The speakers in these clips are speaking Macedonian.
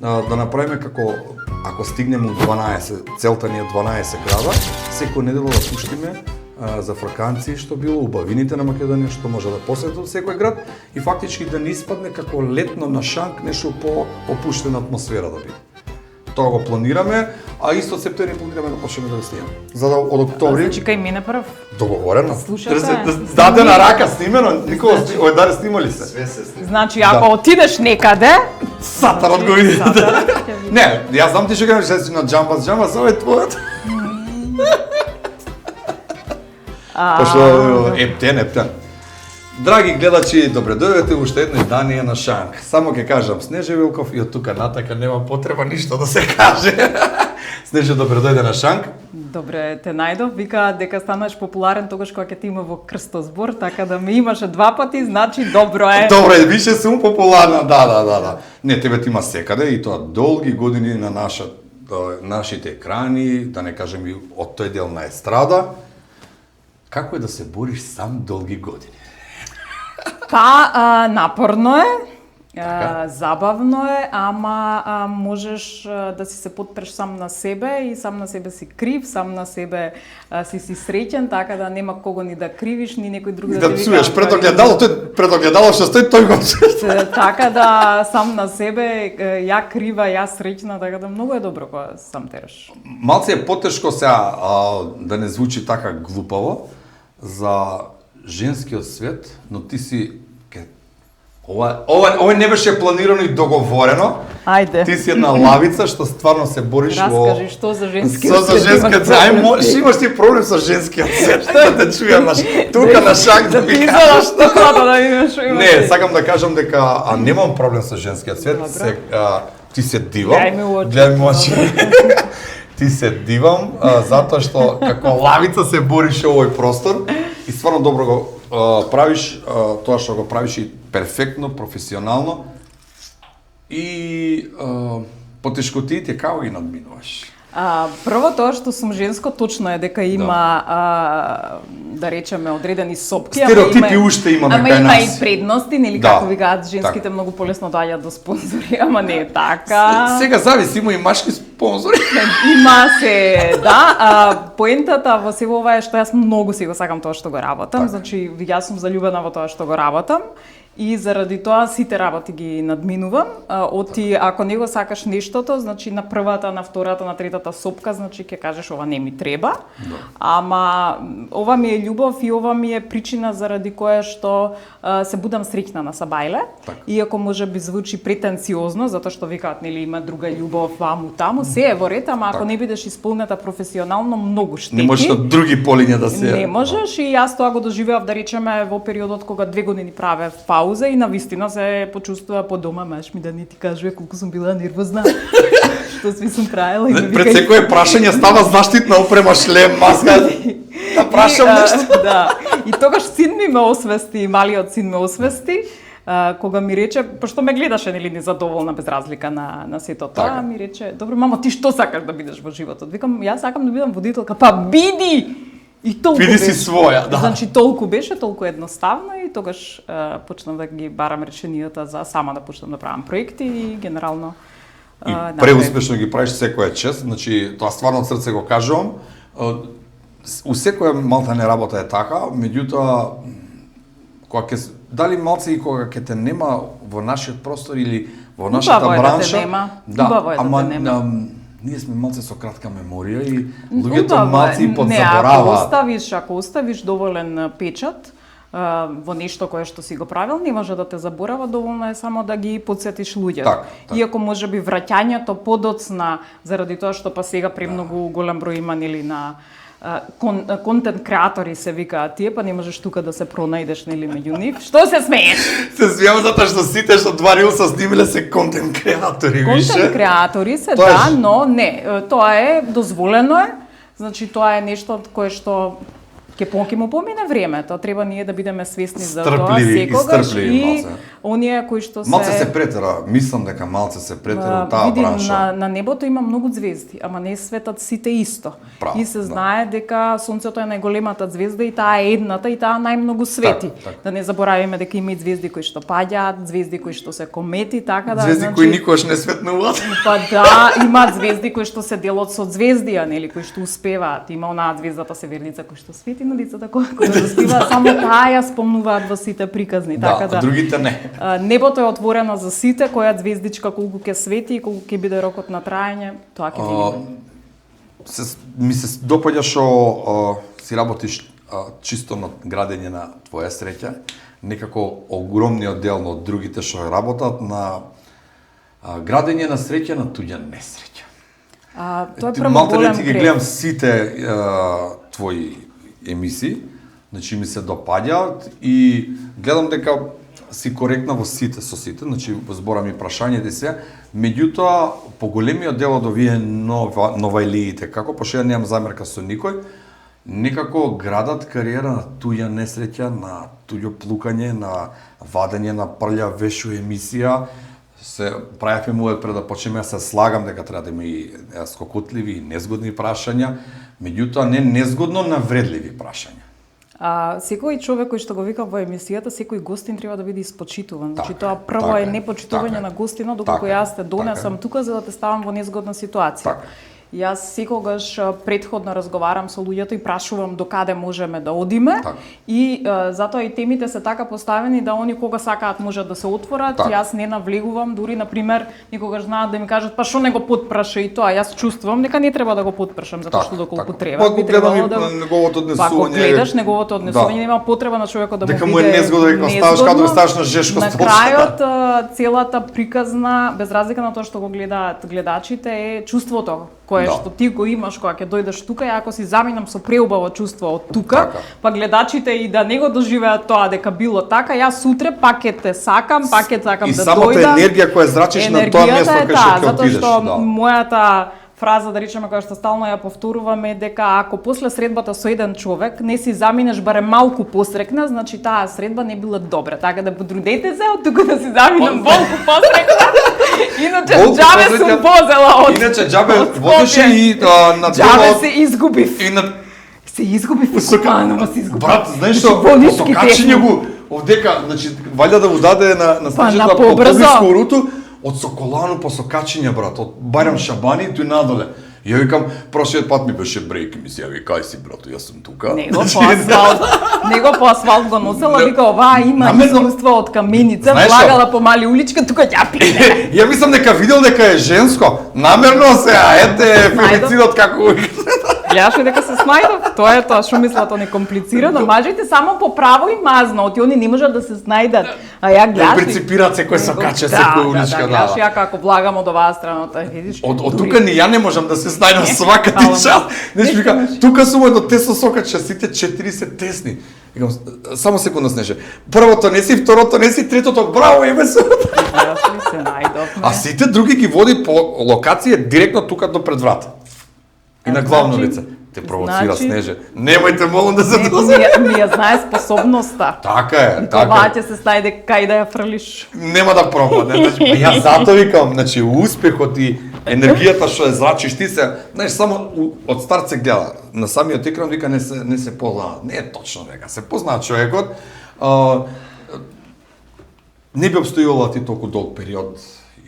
Да направиме како, ако стигнеме у 12, целта ни е 12 града, секој недела да пуштиме за фраканци што било убавините на Македонија, што може да посетат секој град и фактички да не испадне како летно на шанк, нешто по опуштена атмосфера да биде. Тоа го планираме, а исто од септември планираме да почнеме да го снимаме. За да од октомври... Значи кај мене прв? Договорено. Слушате? Дадена рака снимено, никога ој даре снимали се. Све се снима. Значи, ако отидеш некаде... Сатарот го види. Не, јас знам ти што кажеш, се на джамбас, ова е твојот. Пошто ептен. Драги гледачи, добре дојдете уште едно издание на Шанк. Само ќе кажам Снеже Вилков и од тука натака нема потреба ништо да се каже. Снеже, добре дојде на Шанк. Добре, те најдов, вика дека станеш популарен тогаш кога ќе ти има во крстозбор, така да ме имаше два пати, значи добро е. Добре, више сум популарна, да. Не, тебе ти има секаде и тоа долги години на нашите екрани, да не кажем и од тој дел на естрада. Како е да се бориш сам долги години? Па, напорно е, забавно е, ама можеш да си се потпреш сам на себе и сам на себе си крив, сам на себе си среќен, така да нема кого ни да кривиш, ни некој друг да ти вика. Да псуеш пред огледало што стои тој го псуеш. Така да сам на себе, ја крива, ја среќна, така да многу е добро кога сам тераш. Малце е потешко сега да не звучи така глупаво за женскиот свет, но ти си ова не беше планирано и договорено. Ајде. Ти си една лавица што стварно се бориш во... Раскажи што за женскиот свет. За женскиот свет. Имаш ти проблем со женскиот свет. Што да те чујам тука на Шанк да ми кажеш што да видиш. Не, сакам да кажам дека немам проблем со женскиот свет. Ти се дивам. Гледај ми очи. Ти се дивам затоа што како лавица се бориш овој простор и стварно добро го правиш тоа што го правиш и перфектно, професионално и потешкотиите како ги надминуваш? Прво тоа што сум женско точно е дека има да речеме одредени сопки, стереотипи уште имаме кај нас. Ама има и предности, нели како викаат женските многу полесно доаѓаат до спонзори, ама не е така. Сега зависи, има и машки спонзори. Има се, да. Поентата во се ова е што јас многу си го сакам тоа што го работам, значи јас сум заљубена во тоа што го работам. И заради тоа сите работи ги надминувам. Ако не го сакаш нештото, значи на првата, на втората, на третата сопка, значи ќе кажеш ова не ми треба. Ама ова ми е љубов и ова ми е причина заради која што се будам среќна на Сабајле. Иако може би звучи претенциозно, затоа што викаат нели има друга љубов ваму таму, се е во ред, ама ако не бидеш исполнета професионално, многу штети. Не можеш на други полиња да се. Не можеш и јас тоа го доживеав да речеме во периодот кога 2 години правев пауза и навистина се почувствува по дома, маш ми да не ти кажува колку сум била нервозна. Што сви сум правела и пред секое прашање става заштитна опрема, шлем, маска. Да прашам нешто. Да. И тогаш син ми ме освести, малиот син ме освести, кога ми рече, пошто ме гледаше нели незадоволна без разлика на сето тоа, ми рече, добро мамо, ти што сакаш да бидеш во животот? Викам, јас сакам да бидам водителка. Па биди! И толку биди си своја, да. Значи толку беше, толку едноставно и тогаш почнав да ги барам решенијата за сама да почнам да правам проекти и генерално и преуспешно ги правиш, секоја чест, значи тоа стварно од срце го кажувам. У секоја малтане работа е така, меѓутоа кога ќе дали малце и кога ќе те нема во нашиот простор или во нашата бранша, ама ние сме малце со кратка меморија и луѓето малце и подзабораваат. Ако оставиш доволен печат во нешто кое што си го правил, не може да те заборава, доволно е само да ги потсетиш луѓето. Иако може би враќањето подоцна заради тоа што па сега премногу голем број има нели на контент креатори се викаат тие, па не можеш тука да се пронајдеш нели меѓу нив. Што се смееш? Се смеам затоа што сите што два рилса снимиле се контент креатори, више. Контент креатори се, да, но не, тоа е дозволено е. Значи тоа е нешто кое што Ке му помине времето, треба ние да бидеме свесни за тоа секогаш и оние кои што се малце се претера, мислам дека малце се претера таа бранша. На небото има многу ѕвезди, ама не светат сите исто. Право, и се знае дека сонцето е најголемата ѕвезда и таа е едната и таа најмногу свети. Да не заборавиме дека има и ѕвезди кои што паѓаат, звезди кои што се комети, така да звезди кои никогаш не светнуваат. Па да, има звезди кои што се дел од соцзвездија, нели, кои што успеваат. Има онаа звездата Северница кој што свети на лицата која успева, само таа ја спомнуваат во сите приказни, така да. Другите не. Небото е отворено за сите, која звездичка колку ќе свети и колку ќе биде рокот на траење, тоа ќе видиме. Ми се допаѓа што си работиш чисто на градење на твоја среќа, некако огромниот дел од другите што работат на градење на среќа на туѓа несреќа. Тоа е прво голем грев. Ги гледам сите твои емисии, значи ми се допаѓаат и гледам дека си коректна во сите со сите, значи зборам и прашањето се, меѓутоа поголемиот дел од овие новајлиите, како пошто ја немам замерка со никој, некако градат кариера на туѓа несреќа, на туѓо плукање, на вадење на прљав вешу емисија. Се правевме му пред да почнеме, се слагам дека треба да има и скокотливи и незгодни прашања, меѓутоа не незгодно навредливи прашања. Секој човек кој што го вика во емисијата, секој гостин треба да биде испочитуван. Значи тоа прво е непочитување на гостинот, доколку јас те донесам тука за да те ставам во незгодна ситуација. Јас секогаш претходно разговарам со луѓето и прашувам до каде можеме да одиме и затоа и темите се така поставени да они кога сакаат можат да се отворат. Јас не навлегувам, дури на пример никогаш знаат да ми кажат па што не го потпраша и тоа. Јас чувствувам дека не треба да го потпрашам затоа што доколку треба. Би требало да неговото однесување. Гледаш неговото однесување, нема потреба на човекот да му биде дека му е незгодно, дека ставаш каде ставаш на жешко столче. На крајот целата приказна, без разлика на тоа што го гледаат гледачите, е чувството кое што ти го имаш кога ќе дојдеш тука, и ако си заминам со преубаво чувство од тука, па гледачите и да не го доживеат тоа дека било така, јас сутре пак ќе те сакам, пак ќе сакам да дојдам. И самата енергија која зрачиш на тоа место кај што ќе отидеш. Затоа што мојата фраза, да речеме, која што стално ја повторуваме, дека ако после средбата со еден човек не си заминеш барем малку посрекна, значи таа средба не била добра. Така да потрудете се од тука да си заминам малку посрекна. Иначе џабе сум возела од. Иначе џабе водеше и на џабе се изгубив. Се изгубив. Ама се изгубив. Брат, знаеш што? Сокачиње го овдека, значи валја да му даде на снежата по Побриско руту. Од Соколану по Сокачиња, брат, од Бајрам Шабани и надоле. Ја викам, прошлиот пат ми беше брейк, ми се јави, кај си, брато, јас сум тука. Него по асфалт го носела, вика, оваа има искуство од каменица, влагала по мали уличка, тука ќе пине. Ја мислам дека видел дека е женско, намерно се, ете, фемицидот како гледаш дека се снајдов, тоа е тоа што мислат они комплицирано, мажите само по право и мазно, оти они не можат да се снајдат. А ја гледаш принципираат секој сокаче, секој уличка, да. Гледаш ја како влагам од оваа страна, видиш. Од тука ни ја не можам да се снајдам свака ти час. Нешто вика, тука сум едно тесно сокаче, сите 4 се тесни. Викам, само секунда Снеже. Првото не си, второто не си, третото браво еме се. А сите други ги води по локација директно тука до пред врата. И на главно лице. Те провоцира Снеже. Немојте, молам да се дозволи. Ми ја знае способноста. Така е, така е. Това ќе се снајде кај да ја фрлиш. Нема да пропадне. Значи, јас затоа викам, значи успехот и енергијата што ја зрачиш ти се, знаеш, само од старт се гледа. На самиот екран вика не се позна. Не е точно дека се позна човекот. Не би обстојувала ти толку долг период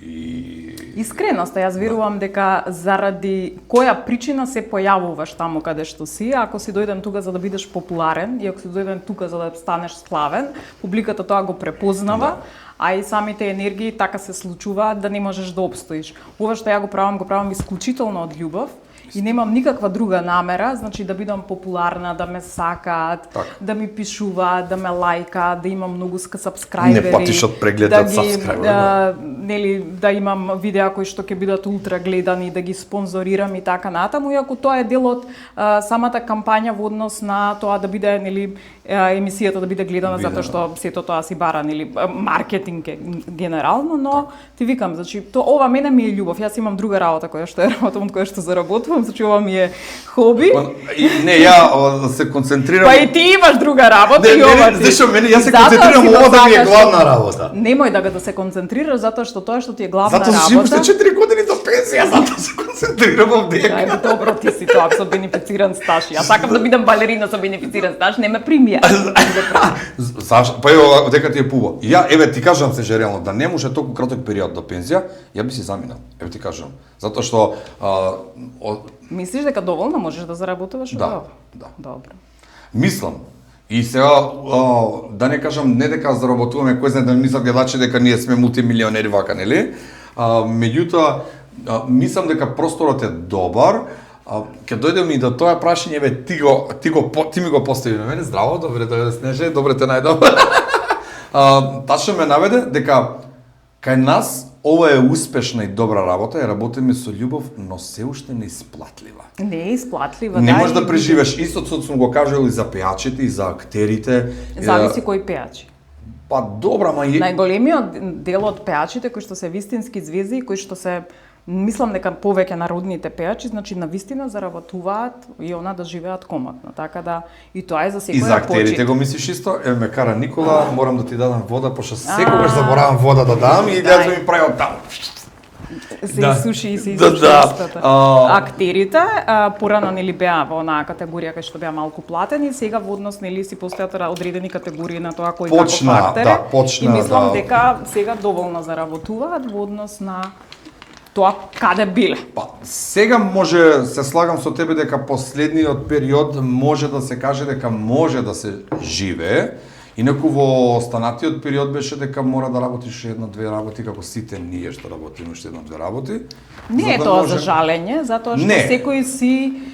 и искреноста, јас верувам дека заради која причина се појавуваш таму каде што си, ако си дојден тука за да бидеш популарен и ако си дојден тука за да станеш славен, публиката тоа го препознава, а и самите енергии така се случуваат да не можеш да обстоиш. Ова што ја го правам исклучително од љубов. И немам никаква друга намера, значи да бидам популарна, да ме сакаат, да ми пишуваат, да ме лајкаат, да имам многу сабскрајбери. Не патиш од прегледот сабскрајбери. Нели, да имам видеа кои што ќе бидат ултра гледани, да ги спонзорирам и така натаму, иако тоа е дел од самата кампања во однос на тоа да биде, нели, емисијата да биде гледана затоа што сето тоа си бара, нели, маркетинг генерално, но ти викам, значи ова мене ми е љубов. Јас имам друга работа која што работам, од која што заработувам. работам, значи ова ми е хоби. Не, ја се концентрирам. Па и ти имаш друга работа и ова ти. Зашо мене јас се концентрирам ова да ми е главна работа. Немој да се концентрираш затоа што тоа што ти е главна работа. Затоа што уште 4 години до пензија, затоа се концентрирам овдека. Ајде добро, ти си тоа со бенефициран стаж. Јас сакам да бидам балерина со бенефициран стаж, не ме примија. Зашто? Па ево дека ти е пуба. Ја еве ти кажам се реално да не може толку краток период до пензија, ја би си заминал. Еве ти кажам. Затоа што мислиш дека доволно можеш да заработуваш од ова? Да. Добро. Мислам. И сега да не кажам не дека заработуваме, кој знае да мислат гледачи дека ние сме мултимилионери вака, нели? Меѓутоа мислам дека просторот е добар. Ке дојдем и до тоа прашање, еве ти ми го постави на мене, здраво, добре, Снеже, добре те најдов. Тачно ме наведе дека кај нас ова е успешна и добра работа, и работиме со љубов, но се уште неисплатлива. Не е исплатлива, не можеш да преживеш. Истото сум го кажал и за пејачите, и за актерите. Зависи кој пејачи. Па добра, ма најголемиот дел од пејачите кои што се вистински звезди, кои што се мислам дека повеќе народните пејачи, значи на вистина заработуваат и она да живеат коматно, така да и тоа е за секој. И за актерите го мислиш исто? Еве ме кара Никола, морам да ти дадам вода, пошто секогаш заборавам вода да дам и да ми прави од таму. Се изсуши и се изсуши истото. Актерите порано нели беа во онаа категорија кај што беа малку платени, сега во однос нели си постојат одредени категории на тоа кој како фактер. И мислам дека сега доволно заработуваат во однос на тоа каде биле. Па, сега може, се слагам со тебе дека последниот период може да се каже дека може да се живее, инаку во останатиот период беше дека мора да работиш една-две работи, како сите ние што работиме уште една-две работи. Не е тоа за жалење, затоа што секој си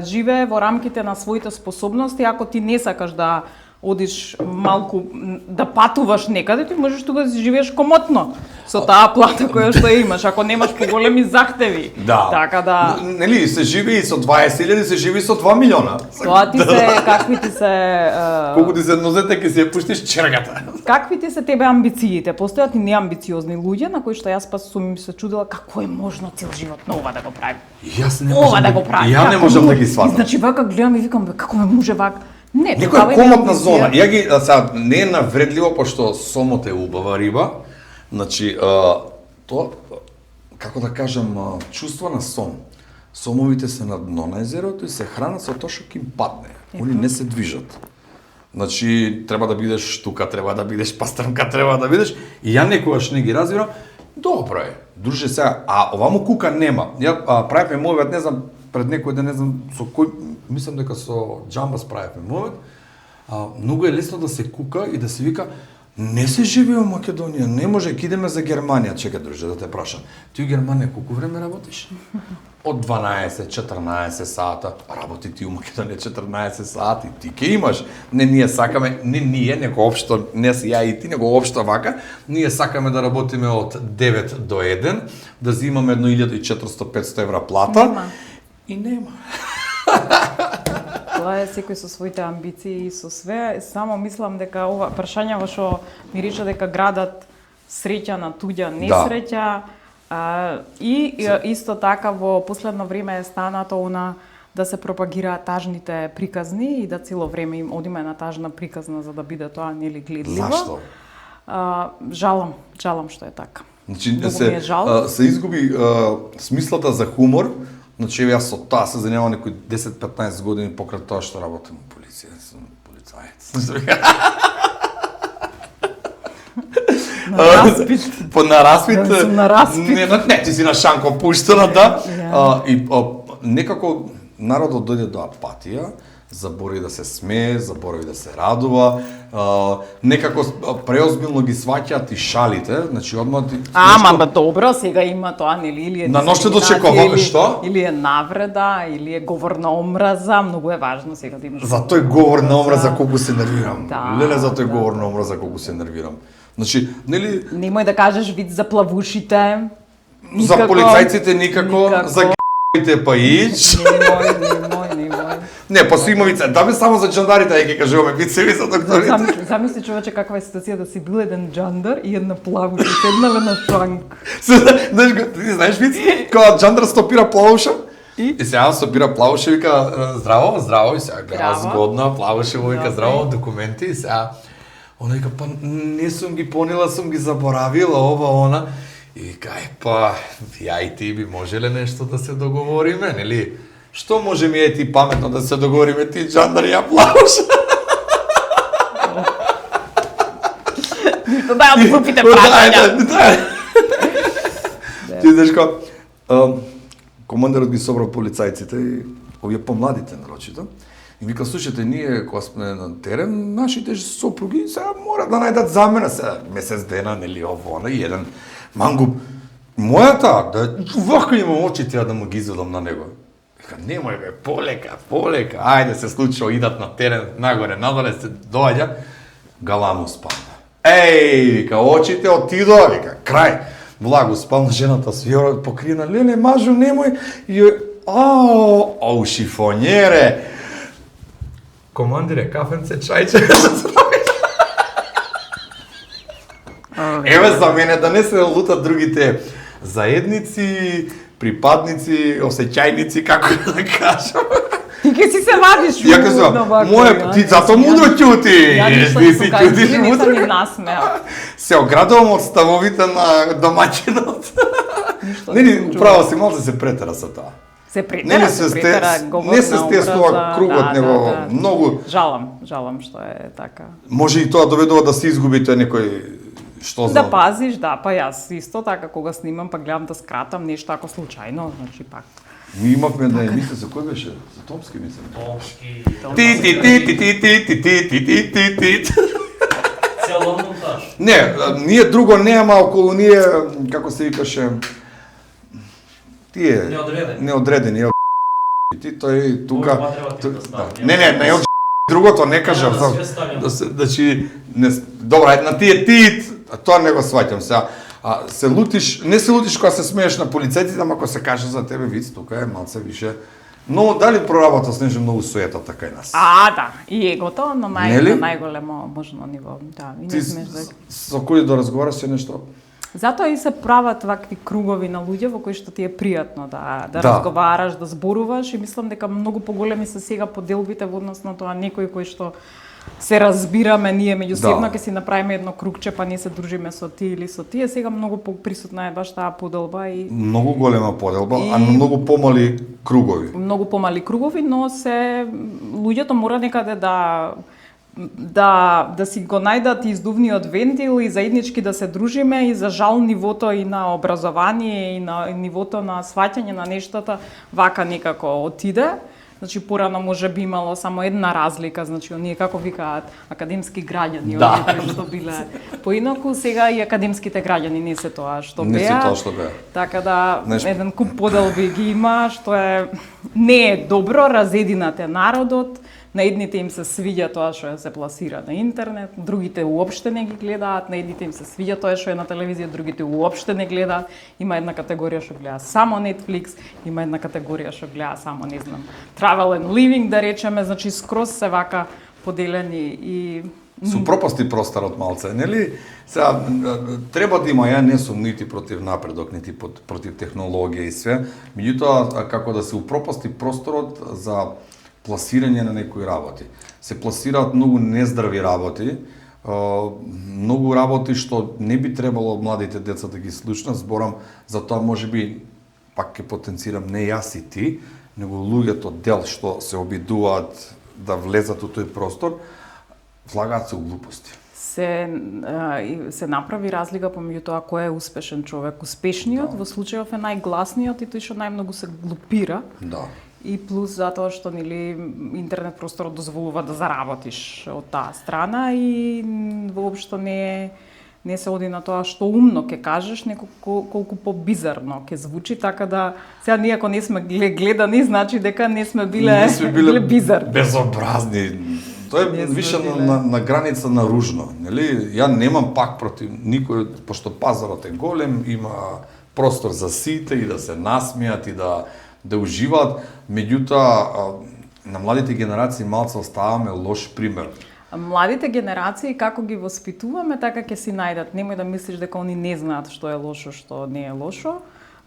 живее во рамките на своите способности, ако ти не сакаш да одиш малку да патуваш некаде, ти можеш тука да живееш комотно со таа плата која што имаш, ако немаш поголеми захтеви. Да. Така да нели се живи и со 20.000, се живи со 2 милиона. Тоа ти се какви ти се колку ти се нозете ќе си ја пуштиш чергата. Какви ти се тебе амбициите? Постојат и неамбициозни луѓе на кои што јас па сум се чудела како е можно цел живот на ова да го прави. Јас не можам да го прави. Ја не можам да ги сватам. Значи вака гледам и викам како ме може вака. Не, некоја комотна зона. Ја ги сега не е навредливо пошто сомот е убава риба. Значи тоа како да кажам чувство на сом. Сомовите се на дно на езерото и се хранат со тоа што ќе им падне. Они не се движат. Значи треба да бидеш тука, треба да бидеш пастрмка, треба да бидеш и ја некогаш не ги разбирам. Добро е. Друже сега, а оваму кука нема. Ја правевме мојот, не знам пред некој ден, не знам со кој, мислам дека со Џамбас правевме мојот. Многу е лесно да се кука и да се вика не се живее во Македонија, не може, ќе идеме за Германија, чека друже да те прашам. Ти во Германија колку време работиш? Од 12-14 сата, работи ти у Македонија 14 сати, ти ќе имаш. Не ние сакаме, не ние, него општо, не си ја и ти, него општо вака, ние сакаме да работиме од 9 до 1, да зимаме 1400-500 евра плата. Нема. И нема. Тоа е секој со своите амбиции и со све. Само мислам дека ова прашање во што ми рече дека градат среќа на туѓа несреќа. И исто така во последно време е станато она да се пропагираат тажните приказни и да цело време им одиме на тажна приказна за да биде тоа нели гледливо. Зашто? Жалам што е така. Значи се изгуби смислата за хумор. Значи јас со тоа се занимавам некои 10-15 години покрај тоа што работам во полиција, сум полицаец. На распит. На распит. На распит. Не, ти си на шанко пуштена, да. И некако народот дојде до апатија, заборави да се смее, заборави да се радува, некако преозбилно ги сваќаат и шалите, значи одма ти... Ама добро, сега има тоа, нели, или е на ноште дочекува, што? Или е навреда, или е говор на омраза, многу е важно сега да имаш... За тој говор на омраза колку се нервирам. Да, Леле, за тој говор на омраза колку се нервирам. Значи, нели... Немој да кажеш вид за плавушите. За полицајците никако. За г***ите па ич. Немој. Не, па симовица, да бе само за џандарите ја ќе кажуваме вицеви за докторите. Замисли човече каква е ситуација да си бил еден џандар и една плавуша седнале на шанк. Знаеш виц? Кога џандар стопира плавуша, И сега собира Плавуше, вика, здраво, и сега гледа згодно, Плавуше му вика, здраво, документи, и сега, она вика, па не сум ги понела, сум ги заборавила, ова, она, и вика, па, ја и ти би можеле нешто да се договориме, нели? Што може ми е ти паметно да се договориме, ти Джандар и ја Плавуше? Ништо, дај од глупите прашања. Ти знаеш како, командерот ги собрал полицајците и овие помладите нарочито. И вика, слушате, ние кога сме на терен, нашите сопруги сега мора да најдат замена сега месец дена, нели ово, и еден мангуп. Мојата, да вака имам очите да му ги изведам на него. Вика, немој бе, полека, ајде се случило, идат на терен, нагоре, надоле се доаѓа, галаму спална. Еј, вика, очите отидоа, вика, крај. Благо спална жената свија покрина, леле, мажу, немој, и ау, шифонјере. Командире, кафенце, чајче, еве за мене да не се лутат другите заедници, припадници, осеќајници, како да кажам. Ти ке си се вадиш ја кажам, моје, ти зато мудро ќути. Ја ништо не насмеа. Се оградувам од ставовите на домаќинот. Нели, управо си малце се претера со тоа. Се претера, говор не се стеснува кругот, него многу. Жалам што е така. Може и тоа доведува да се изгубите некој што знам. Да пазиш, да, па јас исто така кога снимам, па гледам да скратам нешто ако случајно, значи пак. Ми имавме на емисија за кој беше? За Томски мислам. Томски. Ти. Цело монтаж. Не, ние друго нема околу ние, како се викаше, тие неодредени. Ти тој тука. Не, другото не кажам. Значи, добра, на тие ти, тоа не го сваќам сега. Се лутиш, не се лутиш кога се смееш на полицајците, ама кога се каже за тебе виц, тука е малце више. Но дали проработа с нешто многу суета така и нас? Да, и егото, но на најголемо можно ниво. Да, и не смеш да. Со кој да разговараш се нешто? Затоа и се прават вакви кругови на луѓе во кои што ти е пријатно да разговараш, да зборуваш, и мислам дека многу поголеми се сега поделбите во однос на тоа некој кој што се разбираме ние меѓусебно, ќе си направиме едно кругче, па ние се дружиме со ти или со тие, сега многу поприсутна е баш таа поделба и многу голема поделба, а многу помали кругови. Многу помали кругови, но се луѓето мора некаде да си го најдат издувниот вентил и заеднички да се дружиме, и за жал нивото и на образование и на нивото на сваќање на нештата вака некако отиде. Значи, порано може би имало само една разлика, значи, оние како викаат академски граѓани, оние што биле поинаку, сега и академските граѓани не се тоа што беа. Не се тоа што беа. Така да, еден куп поделби ги има, што не е добро, разединат е народот, на едните им се свиѓа тоа што се пласира на интернет, другите уопште не ги гледаат, на едните им се свиѓа тоа што е на телевизија, другите уопште не гледаат. Има една категорија што гледа само Netflix, има една категорија што гледа само, не знам, Travel and Living, да речеме, значи скроз се вака поделени и Су пропасти просторот малце, нели? Сега треба да има, ја не сум нити против напредок, нити против технологија и све, меѓутоа како да се упропасти просторот за пласирање на некои работи. Се пласираат многу нездрави работи, многу работи што не би требало младите деца да ги слушнат, зборам за тоа можеби, пак ќе потенцирам, не јас и ти, него луѓето дел што се обидуваат да влезат у тој простор, влагаат се у глупости. Се направи разлика помеѓу тоа кој е успешен човек. Успешниот во случајов е најгласниот и тој што најмногу се глупира. Да. И плюс затоа што нели интернет просторот дозволува да заработиш од таа страна и воопшто не се оди на тоа што умно ќе кажеш, неко колку побизарно ќе звучи, така да сега ние ако не сме гледани, значи дека не сме биле бизарни. Безобразни. Тоа е више на граница на ружно, нели? Ја немам пак против никој, пошто пазарот е голем, има простор за сите и да се насмеат и да уживаат, меѓутоа на младите генерации малце оставаме лош пример. Младите генерации како ги воспитуваме, така ќе си најдат. Немој да мислиш дека они не знаат што е лошо, што не е лошо.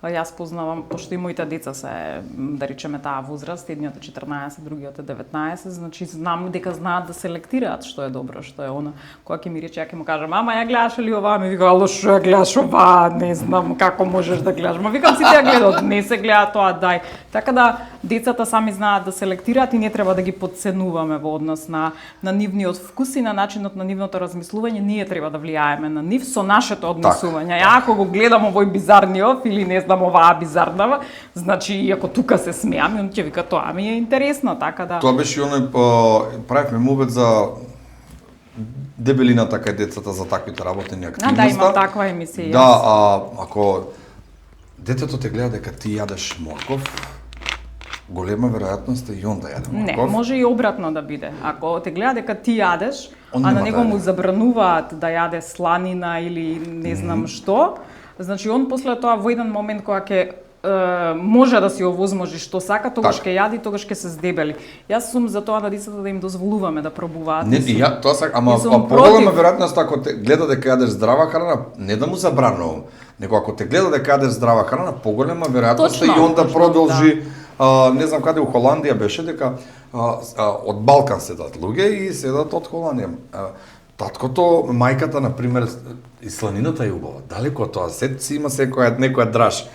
Јас познавам, пошто и моите деца се, да речеме, таа возраст, едниот е 14, другиот е 19, значи знам дека знаат да селектираат што е добро, што е она. Кога ќе ми рече, ја ќе му кажам, мама, ја гледаш ли ова? Ми вика, ало што ја гледаш ова? Не знам како можеш да гледаш. Ма викам, сите ја гледаат, не се гледа тоа, дај. Така да децата сами знаат да селектираат и не треба да ги подценуваме во однос на нивниот вкус и на начинот на нивното размислување. Ние треба да влијаеме на нив со нашето однесување. Ја ако го гледам овој бизарниот или не знам оваа бизарнава, значи ако тука се смеам, он ќе вика тоа ми е интересно, така да. Тоа беше оној правевме мовет за дебелината кај децата за таквите работени активности. Да, има таква емисија. Да, ако детето те гледа дека ти јадеш морков, голема веројатност е и он да јаде морков. Не, може и обратно да биде. Ако те гледа дека ти јадеш, а на него му забрануваат да јаде сланина или не знам што, значи он после тоа во еден момент кога ќе може да си овозможи што сака, тогаш ќе јади, тогаш ќе се здебели. Јас сум за тоа на децата да им дозволуваме да пробуваат. Не, ја тоа сакам, ама поголема веројатност ако те гледа дека јадеш здрава храна, не да му забранувам, него ако те гледа дека јадеш здрава храна, поголема веројатност е и он да продолжи. Не знам каде у Холандија беше дека од Балкан седат луѓе и седат од Холандија. Таткото, мајката, например, и сланината е убава. Далеко од тоа, си има некоја драж.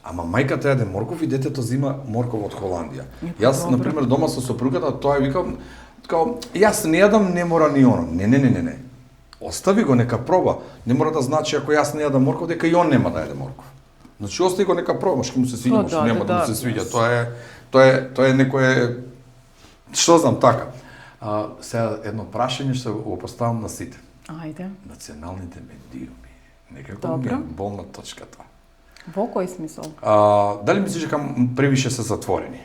Ама мајката јаде морков и детето зима морков од Холандија. Јас, например, дома со сопругата, тоа е викам, као, јас не јадам, не мора ни оно. Не. Остави го, нека проба. Не мора да значи ако јас не јадам морков, дека и он нема да јаде морков. Значи остави го, нека проба, што му се свиѓа, што нема да му се свиѓа. Тоа е некое, што знам, така. Сега едно прашање што го поставам на сите. Ајде. Националните медиуми. Некако ми е болна точка тоа. Во кој смисол? Дали мислиш дека превише се затворени?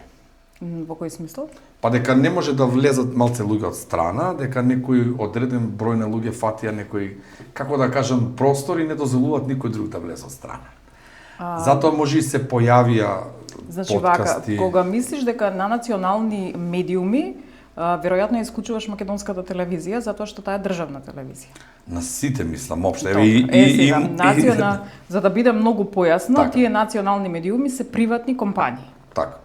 Во кој смисол? Па дека не може да влезат малце луѓе од страна, дека некој одреден број на луѓе фатија некој, како да кажам, простор и не дозволуваат никој друг да влезе од страна. Затоа може и се појавија значи, подкасти. Значи, кога мислиш дека на национални медиуми, веројатно ја исклучуваш македонската телевизија, затоа што таа е државна телевизија. На сите мислам, општо. За да биде многу појасно, тие национални медиуми се приватни компании. Така.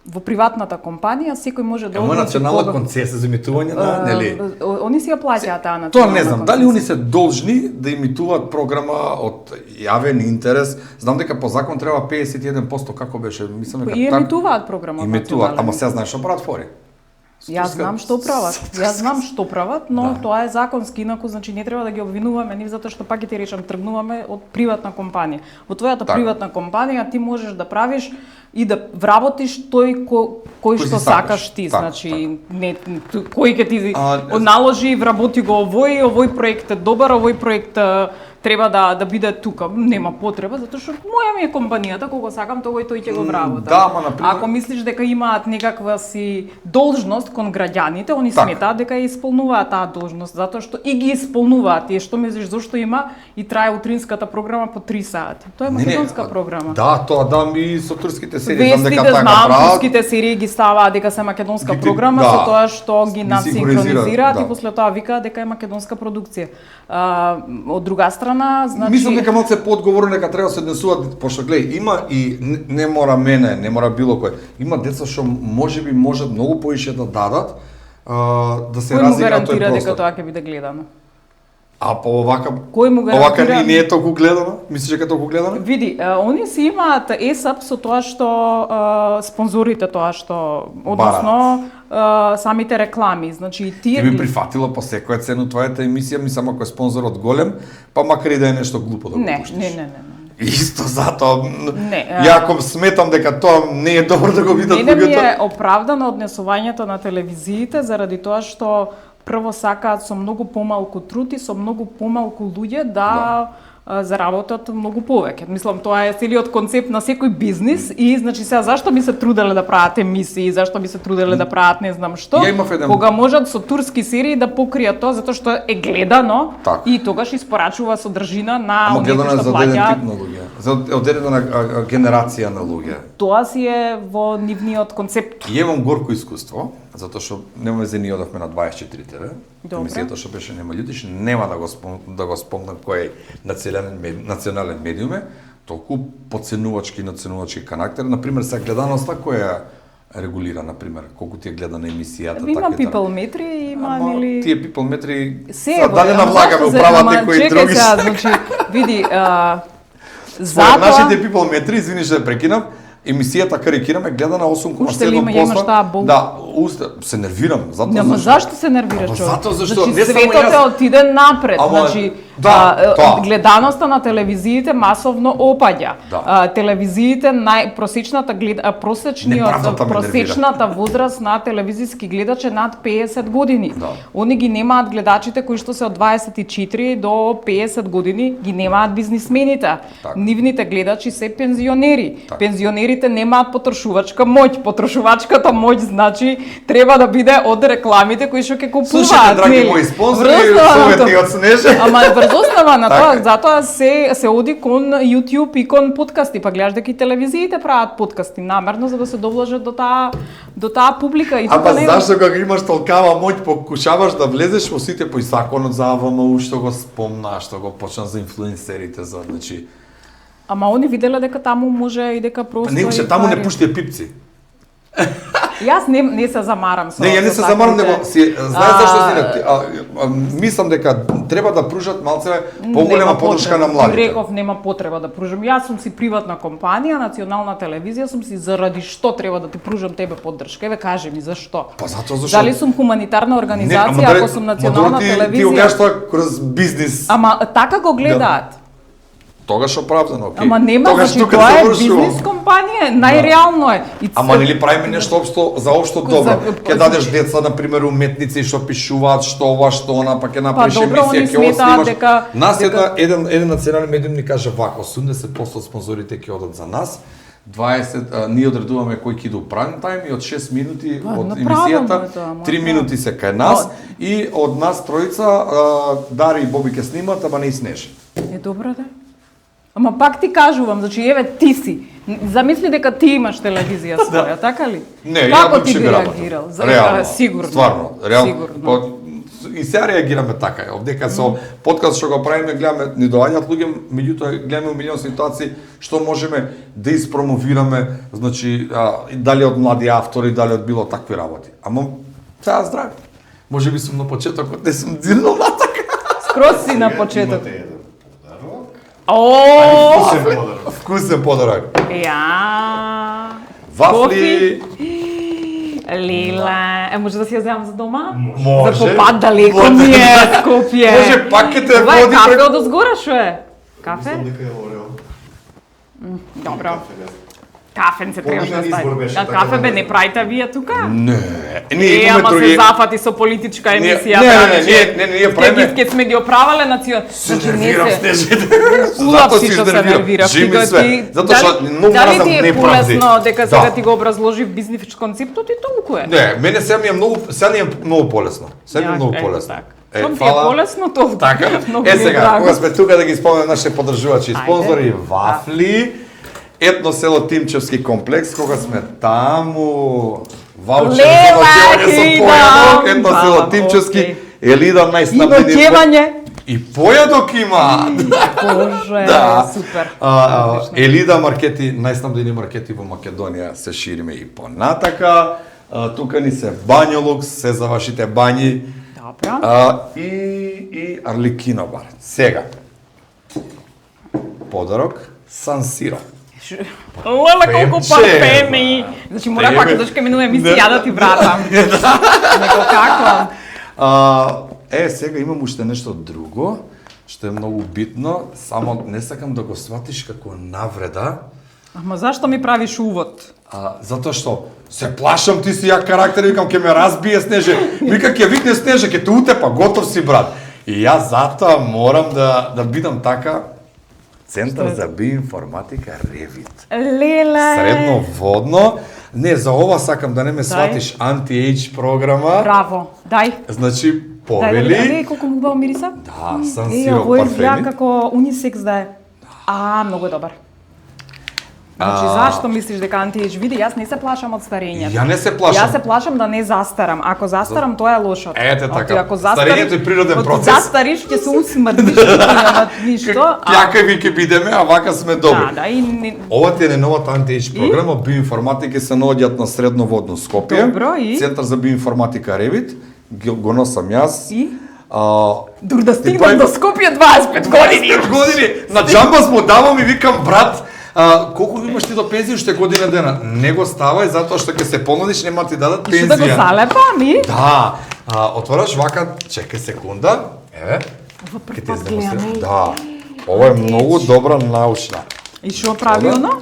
Во приватната компанија секој може да одлучи национална концесија за емитување на, нели? Они си ја плаќаат таа национална. Тоа не знам, дали они се должни да емитуваат програма од јавен интерес. Знам дека по закон треба 51%, како беше, мислам дека и емитуваат програма. Емитуваат, ама сега знаеш што прават фори. Јас знам што прават, но тоа е законски, инаку значи не треба да ги обвинуваме нив затоа што пак ќе ти речам тргнуваме од приватна компанија. Во твојата приватна компанија ти можеш да правиш и да вработиш тој кој што сакаш ти, значи не кој ќе ти наложи вработи го овој проект е добар, овој проект треба да биде тука. Нема потреба, затоа што моја ми е компанијата, кога сакам тој ќе го вработа. Да, ама например, ако мислиш дека имаат некаква си должност кон граѓаните, они сметаат дека ја исполнуваат таа должност, затоа што и ги исполнуваат. И што мислиш зошто има и трае утринската програма по 3 сати? Тоа е македонска програма. Да, тоа ми со турските серии знам дека така прават. Турските серии ги ставаат дека се македонска програма, со тоа што ги насинхронизираат и после тоа викаат дека е македонска продукција. Од друга страна, значи мислам дека малце поодговорно дека треба да се однесуваат, пошто гледај, има и не мора мене, не мора било кој. Има деца што можеби можат многу поише да дадат, да се разигра тој простор. Кој му гарантира дека тоа ќе биде гледано? А по овака не е толку гледано? Мислиш дека толку гледано? Види, они си имаат ЕСАП со тоа што спонзорите тоа што односно самите реклами, значи тие би прифатила по секоја цена твојата емисија, ми само кој спонзорот голем, па макар и да е нешто глупо да го пуштиш. Не. Исто затоа, јако сметам дека тоа не е добро да го видат луѓето. Не ми е оправдано однесувањето на телевизиите заради тоа што прво сакаат со многу помалку труд и со многу помалку луѓе да заработат многу повеќе. Мислам, тоа е целиот концепт на секој бизнис и значи сега зашто би се труделе да прават емисии, зашто би се труделе да прават не знам што, кога можат со турски серии да покријат тоа затоа што е гледано и тогаш испорачува содржина на оние што плаќаат. За одредена генерација на луѓе. Тоа си е во нивниот концепт. И имам горко искуство, затоа што нема везе, ние одавме на 24 ТВ. Емисијата што беше Нема љутиш, нема да го спомнам кој е национален медиум е, толку подценувачки и наценувачки карактер. Например, сега гледаноста која регулира, например, колку ти е гледана емисијата, Има people метри, има нели тие people метри дали навлагаме управата кои други. Сега, значи, види, затоа нашите people метри, извини што прекинав, емисијата карикираме гледана 8,7%. Да, се нервирам, затоа зашто се нервираш, човек? Затоа зашто значи, не само светот јас отиде напред, значи гледаноста на телевизиите масовно опаѓа. Телевизиите просечната возраст на телевизиски гледач е над 50 години. Они ги немаат гледачите кои што се од 24 до 50 години, ги немаат бизнисмените. Нивните гледачи се пензионери. Пензионерите немаат потрошувачка моќ. Потрошувачката моќ значи треба да биде од рекламите кои што ќе купуваат. Слушате, драги мои спонзори, совети од Снежа. Ама врз основа на тоа, затоа се оди кон YouTube и кон подкасти, па гледаш дека и телевизиите прават подкасти намерно за да се довлажат до таа публика и тоа не. Зашто кога имаш толкава моќ покушаваш да влезеш во сите по законот за АВМУ што го спомна, што го почна за инфлуенсерите, за значи. Ама они виделе дека таму може и дека просто не ше таму не пуштија пипци. Јас не се замарам со. Не, ја не се замарам, него знаеш зашто си мислам дека треба да пружат малце поголема поддршка на младите. Реков нема потреба да пружам. Јас сум си приватна компанија, национална телевизија, сум си заради што треба да ти пружам тебе поддршка. Еве кажи ми зашто. Па затоа зашто. Дали сум хуманитарна организација ако сум национална телевизија? Ти го гледаш тоа кроз бизнис. Ама така го гледаат. Тогаш оправдано, окей. Ама нема, значи тоа е бизнис компанија, најреално е. Ама нели правиме нешто за општо добро? Ќе дадеш деца, на пример, уметници што пишуваат што ова, што она, па ќе направиш емисија, ќе снимаш. Нас еден национален медиум ни каже вака, 80% спонзорите ќе одат за нас. 20 ние одредуваме кој ќе иде у прайм тајм и од 6 минути од емисијата 3 минути се кај нас и од нас тројца Дари и Боби ќе снимаат, ама не и Снежа. Е добро да. Ама пак ти кажувам, значи еве ти си. Замисли дека ти имаш телевизија своја, така ли? Не, како ти би реагирал? Реално, сигурно. Стварно, реално. И сега реагираме така. Овдека со подкаст што го правиме, гледаме ни доаѓаат луѓе, меѓутоа гледаме милион ситуации што можеме да испромовираме, значи дали од млади автори, дали од било такви работи. Ама сега здрави. Можеби сум на почетокот, не сум дзирнал натака. Скроз си на почеток. Вкусен подарок. Ја. Вафли. Лила, може да си ја земам за дома? Може. За попад далеко ми е Скопје. Може пак ќе те води. Ова е кафе од озгора, шо е? Кафе? Добро. Кафе се требаш да стави. Кафе бе, не правите вие тука? Не. Ние ама се зафати со политичка емисија. Не, правиме. Ќе сме ги оправале национално. Се нервирам, Снежите. Зато си се нервирав. Жими све. Затоа што многу мразам неправди. Дали ти е полесно дека сега ти го образложив бизнис концептот и толку е? Не, мене сега ми е многу полесно. Сега ми е многу полесно. Што ти е полесно толку? Така. Сега, кога сме тука да ги спомнеме нашите поддржувачи и спонзори, Вафли, Етно село Тимчевски комплекс, кога сме таму, ваучер за ночевање со појадок, Етно село Тимчевски, Елида најснабдени. И појадок има. Боже, супер. Елида маркети, најснабдени маркети во Македонија, се шириме и понатака. Тука ни се Бањолукс, се за вашите бањи. Добро. И Арликино бар. Сега. Подарок Сан Сиро. Леле, колку парфеми! Значи, мора пак да ќе минува емисија да ти вратам. Него како? Сега имам уште нешто друго, што е многу битно, само не сакам да го сватиш како навреда. Ама зашто ми правиш увод? Затоа што се плашам, ти си јак карактер, викам ќе ме разбие Снеже. Вика ќе викне Снеже, ќе те утепа, готов си брат. И јас затоа морам да бидам така. Центар за биоинформатика Ревит. Леле! Средноводно. Не, за ова сакам да не ме сватиш анти-ейдж програма. Браво, дај. Значи, повели. Дај, колку му убаво мириса? Да, Сан Сиро парфеми. Ово изгледа парфеми. како унисекс да е. Многу добар. Значи, зашто мислиш дека анти-age Јас не се плашам од старењето. Ја не се плашам. Јас се плашам да не застарам. Ако застарам, тоа е лошото. Ете така. Ако застариш, старењето е природен процес. Застариш, ќе се усмрдиш, нема ништо. Какави ќе бидеме, а вака сме добри. Да, и Ова ти е новата анти-age програма, биоинформатика се наоѓаат на Средноводно Скопје. Добро, и? Центар за биоинформатика Ревит, го носам јас. И? Дур да стигнам до Скопје 25 години. 25 години. На џамба смо давам и викам брат, колку имаш ти до пензија уште година дена? Не го ставај затоа што ќе се понудиш, нема ти дадат пензија. Што да го залепам и? Да. Отвораш вака, чекај секунда. Еве. Ова Ќе ти прв пат издемонстрирам. гледам. Да. Ова е многу добра научна. И што прави оно?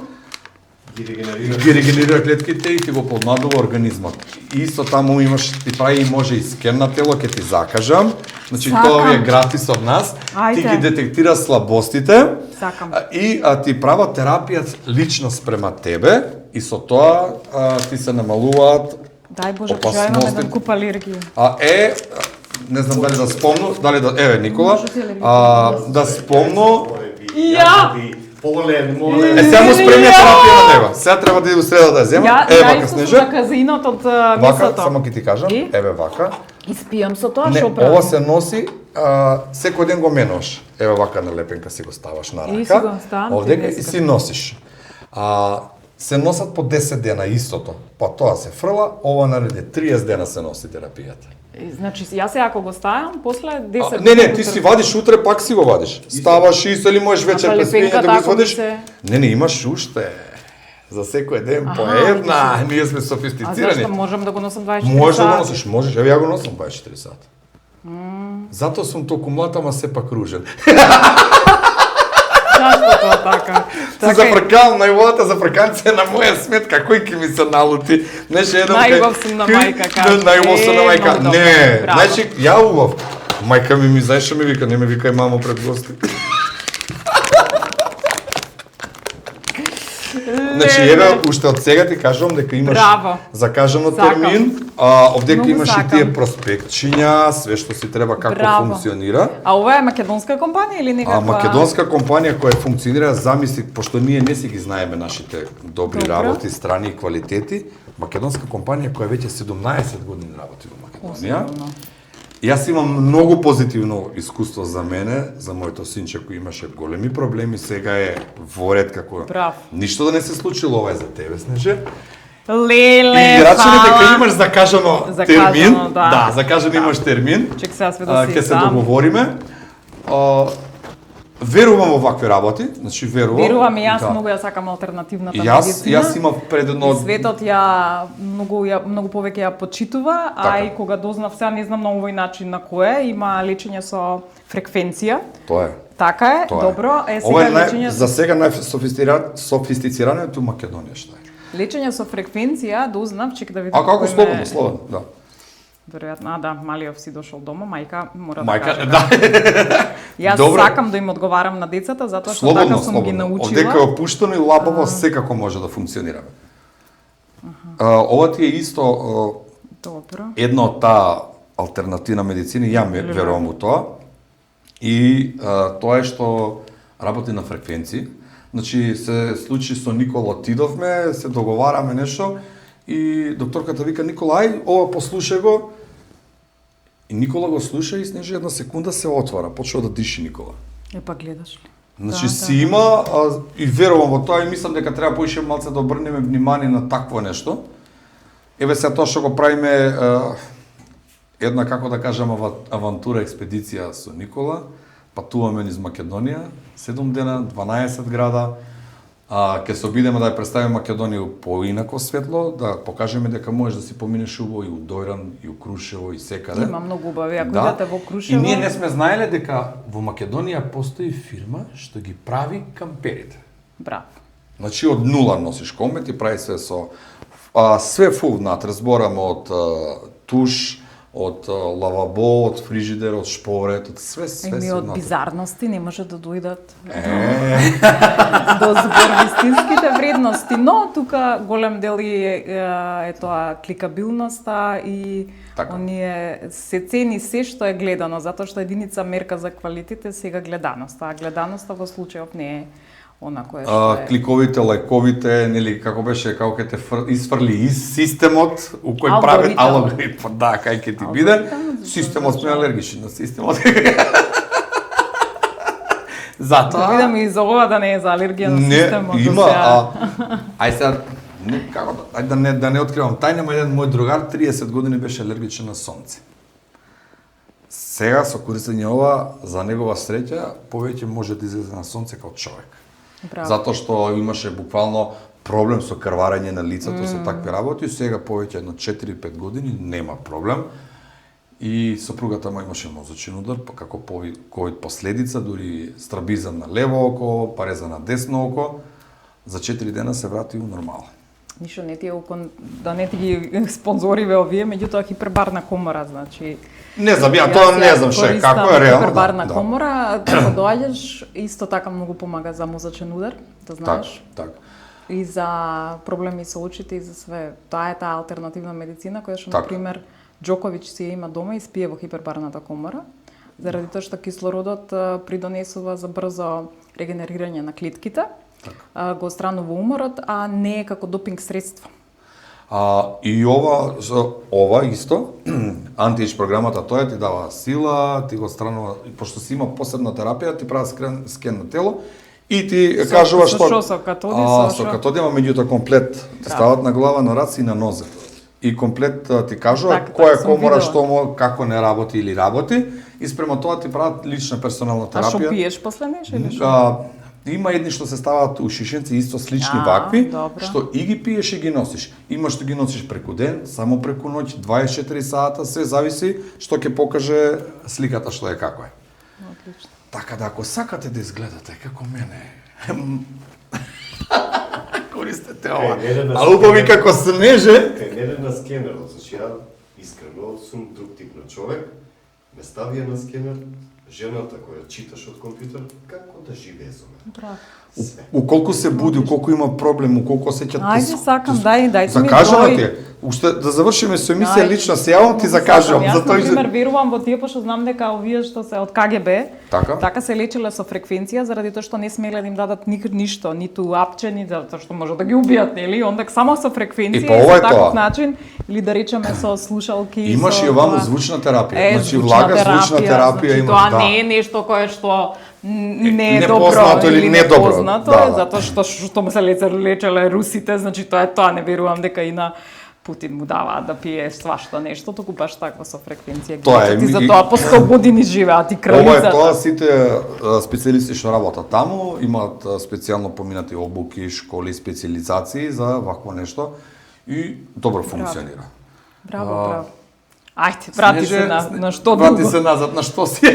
Ги регенерира клетките и ти го подмладува организмот. И исто таму имаш, ти прави и може и скен на тело, ќе ти закажам. Значи тоа е гратис од нас. Ајде. Ти ги детектира слабостите. Сакам. И ти права терапија лично спрема тебе и со тоа ти се намалуваат Дај Боже, ја имам опасности. еден куп алергија. Не знам дали да спомну, еве Никола, Може ти алергија да спомну, Ја! Полен, сега му спремја терапија на него. Сега треба да иду среда да ја земам. Еве вака Снежа. Ја казеинот од Вака, месото. само ќе ти кажам, И? еве вака. Испијам со тоа, Не, што правам? ова се носи, секој ден го менуваш. Еве вака на лепенка си го ставаш на рака. И си го ставам, Овдека ти и си носиш. Се носат по 10 дена истото. Па тоа се фрла, ова нареди 30 дена се носи терапијата. Значи, јас се ако го ставам, после 10 Не, ти си вадиш утре, пак си го вадиш. Ставаш исто или можеш вечер А пред спиење лепенка да го тако извадиш. би се- Не, имаш уште. За секој ден по Аха, една, ние сме А софистицирани. зашто можам да го носам 24 Можеш да го сати? носиш, можеш. Еве ја го носам 24 сата. Затоа сум толку млад, ама сепак ружен. Зашто тоа така? Се зафркавам највоата зафрканција на моја сметка, кој ќе ми се налути. Знаеш, едnom Најубав сум на мајка, кажа. Најубав сум на мајка. Многу Не, добро, браво. значи ја убав. Мајка ми знаеш што ми вика, не ме викај мамо пред гости. Значи, еве, уште од сега ти кажувам дека имаш Браво. закажано Сакам. термин, овдека Многу имаш и сакам. тие проспектчиња, све што си треба како Браво. функционира. А ова е македонска компанија или некаква? Македонска компанија која функционира, замисли, пошто ние не си ги знаеме нашите добри Добро. работи, страни и квалитети, македонска компанија која веќе 17 години работи во Македонија. Јас имам многу позитивно искуство за мене, за моето синче кој имаше големи проблеми, сега е во ред како Браво. ништо да не се случило, ова е за тебе, Снеже. Леле, И рачуне дека фала. имаш закажано Закажано, термин. да. Закажано имаш термин. Чек сега све да Ќе си се сам. договориме. Верувам во вакви работи, значи верувам. Верувам и јас да. многу ја сакам алтернативната Јас медицина. имав пред едно И светот многу повеќе ја почитува, а Така. и кога дознав сега не знам на овој начин на кое има лечење со фреквенција. Тоа е. Така е, Тоа добро. Ова е Сега лечење за сега софистицираното Македонија што е. лечење со фреквенција дознав, чек да видам. А како кој слободно, ме- слободно, да. Веројатно, да, Малиов си дошол дома, мајка мора да Мајка, каже. да. Јас Добро. сакам да им одговарам на децата затоа што Слободно, така сум ги слободно. научила. Одека е опуштено и лабаво секако може да функционираме. Ова ти е исто Добро. една од таа алтернативна медицина, ја верувам во тоа. И тоа е што работи на фреквенции. Значи се случи со Никола, отидовме, се договараме нешто и докторката вика Никола, ај, ова послушај го. И Никола го слуша и Снежа една секунда се отвара, почува да диши Никола. Па гледаш ли? Значи си има и верувам во тоа и мислам дека треба поише малце да обрнеме внимание на такво нешто. Еве сега тоа што го правиме една, како да кажам, авантура, експедиција со Никола. Патуваме низ Македонија, 7 дена, 12 града. Ќе се обидеме да ја представиме Македонија поинако светло, да покажеме дека можеш да си поминеш убаво и у Дојран, и у Крушево, и секаде. Има многу убави, ако идете во Крушево. И ние не сме знаеле дека во Македонија постои фирма што ги прави камперите. Браво. Значи од нула носиш комет и прави све со све фул внатре, зборам од туш, од лавабо, од фрижидер, од шпорет, од све Еми од внатре. бизарности не може да дојдат до збор вистинските вредности, но тука голем дел е тоа кликабилноста и Така. оние се цени се што е гледано, затоа што единица мерка за квалитет е сега гледаноста, а гледаноста во случајов не е кое што е кликовите, лајковите, нели како беше, како ќе те изфрли из системот у кој прави алгоритм, да, кај ќе ти биде, системот сме алергични на системот. Затоа да видам и за ова да не е за алергија на системот. Не, има, ај сега како да не откривам тајна, еден мој другар 30 години беше алергичен на сонце. Сега со користење ова, за негова среќа, повеќе може да излезе на сонце како човек. Браво. Затоа што имаше буквално проблем со крварење на лицето, со такви работи, сега повеќе едно 4-5 години нема проблем. И сопругата му имаше мозочен удар, како ковид последица, дури страбизам на лево око, пареза на десно око. За 4 дена се врати у нормално. Ништо не ти е да не ти ги спонзориве овие, меѓутоа хипербарна комора, значи Не знам, ја тоа не знам ше, како е реално. Хипербарна комора, кога доаѓаш, исто така многу помага за мозочен удар, да знаеш. Так. И за проблеми со очите и за све. Тоа е таа алтернативна медицина која што, например, Џоковиќ си ја има дома и спие во хипербарната комора, заради тоа што кислородот придонесува за брзо регенерирање на клетките, го отстранува уморот, а не е како допинг средство. И ова исто, антиејдж програмата, тоа ти дава сила, ти го отстранува, пошто си има посебна терапија, ти прави скен на тело и ти кажува што со катоди, ама меѓутоа комплет ти стават на глава, на раце и на нозе. И комплет ти кажува која комора што како не работи или работи, и спрема тоа ти прават лична персонална терапија. А што пиеш после нешто или што? Има едни што се ставаат у шишенци исто слични вакви, што и ги пиеш и ги носиш. Има што ги носиш преку ден, само преку ноќ, 24 сата, се зависи што ќе покаже сликата што е како е. Отлично. Така да ако сакате да изгледате како мене, користете ова. А убави како снеже. Кај мене на скенерот, значи ја искрено сум друг тип на човек, ме ставија на скенер, жената која читаш од компјутер, како да живее со мене. Уколку се буди, уколку има проблем, уколку осеќа Ајде сакам, дај ми закажано ти. Уште да завршиме со емисија лично се јавам ти закажувам. Јас на пример верувам во тие, пошто знам дека овие што се од КГБ, така се лечеле со фреквенција заради тоа што не смеле да им дадат ништо, ниту апче, ни затоа што може да ги убијат, нели? Ондак само со фреквенција и со таков начин, или да речеме со слушалки. Имаш и оваму звучна терапија. Значи влага звучна терапија имаш, да. Тоа не е нешто кое што не е непознато или непознато, затоа што се лечеле русите, значи тоа не верувам дека и на Путин му даваат да пие свашта нешто, току баш такво со фреквенција. Ти за тоа по 100 години живеат и кралицата. Ова е тоа, сите специјалисти што работат таму имаат специјално поминати обуки, школи, специјализации за вакво нешто и добро функционира. Браво. Ајде, врати се на што друго. Врати се назад, на што си.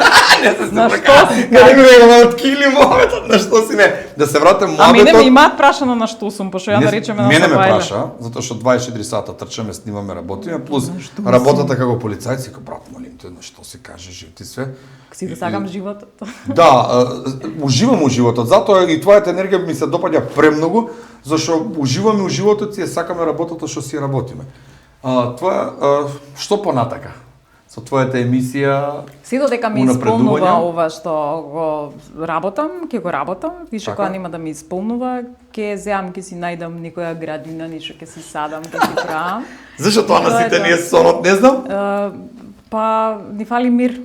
На што си? Не го откили мометот, на што си не. Да се вратам мометот. А мене ми имаат прашано на што сум, пошто ја да речеме на мене ме праша, затоа што 24 сата трчаме, снимаме, работиме, плюс работата како полицајци, како брат, молим те, на што си каже жив ти све. Си да сакам животот. Да, уживам у животот, затоа и твојата енергија ми се допаѓа премногу, зашто уживаме у животот и сакаме работата што си работиме. Тоа што понатака? Со твојата емисија си додека ми исполнува ова што го работам, ќе го работам, више кога нема да ми исполнува, ќе земам, ќе си најдам некоја градина, нешто ќе си садам, ќе си правам. Зашто тоа на сите не е сонот, не знам? Па ни фали мир.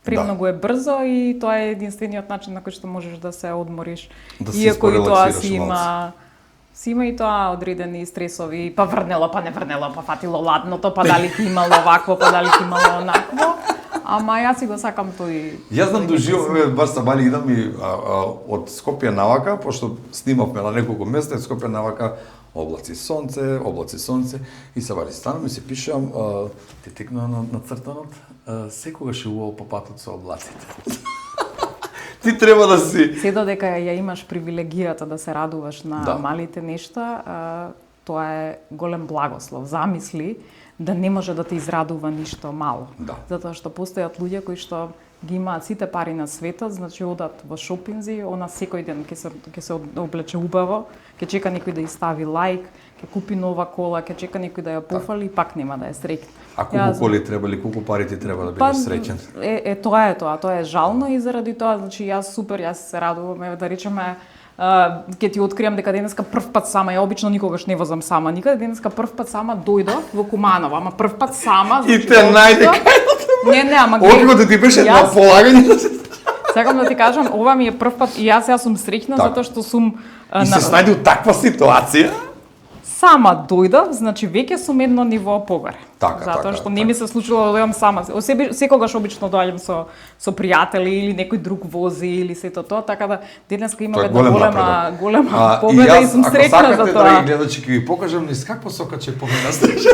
Премногу е брзо и тоа е единствениот начин на кој што можеш да се одмориш. Иако и тоа си има и тоа одредени стресови, па врнело, па не врнело, па фатило ладното, па дали ти имало вакво, па дали ти имало онакво. Ама јас си го сакам тој. Јас знам доживуваме, баш са бали идам и од Скопје навака, пошто снимавме на неколку места, од Скопје навака облаци сонце, и са бали станам и се пишам, ти текнува на цртанот, секогаш е убаво по патот со облаците. Ти треба да си... Се додека ја имаш привилегијата да се радуваш на малите нешта, тоа е голем благослов. Замисли да не може да те израдува ништо мало. Затоа што постојат луѓе кои што ги имаат сите пари на светот, значи одат во шопинзи, она секој ден ќе се облече убаво, ќе чека некој да ја стави лајк, ќе купи нова кола, ќе чека некој да ја пофали и пак нема да е среќен. А колку коли треба или колку пари ти треба да бидеш среќен? Тоа е жално и заради тоа, значи јас се радувам, да речеме, ќе ти откриам дека денеска прв пат сама, ја обично никогаш не возам сама, никаде денеска прв пат сама дојдов во Куманово, ама прв пат сама. И те најде. Не, ама Откако ти беше на полагање. Сакам да ти кажам, ова ми е прв пат и јас сум среќна затоа што сум И се снајде у таква ситуација. Сама дојдов, значи веќе сум едно ниво погоре. Затоа што не ми се случило да дојдам сама. Секогаш обично доаѓам со пријатели или некој друг вози или сето тоа, така да денеска имам една голема победа и сум среќна за тоа. Ако сакате, драги гледачи, ќе ви покажам низ каква сока ќе помина стрежа.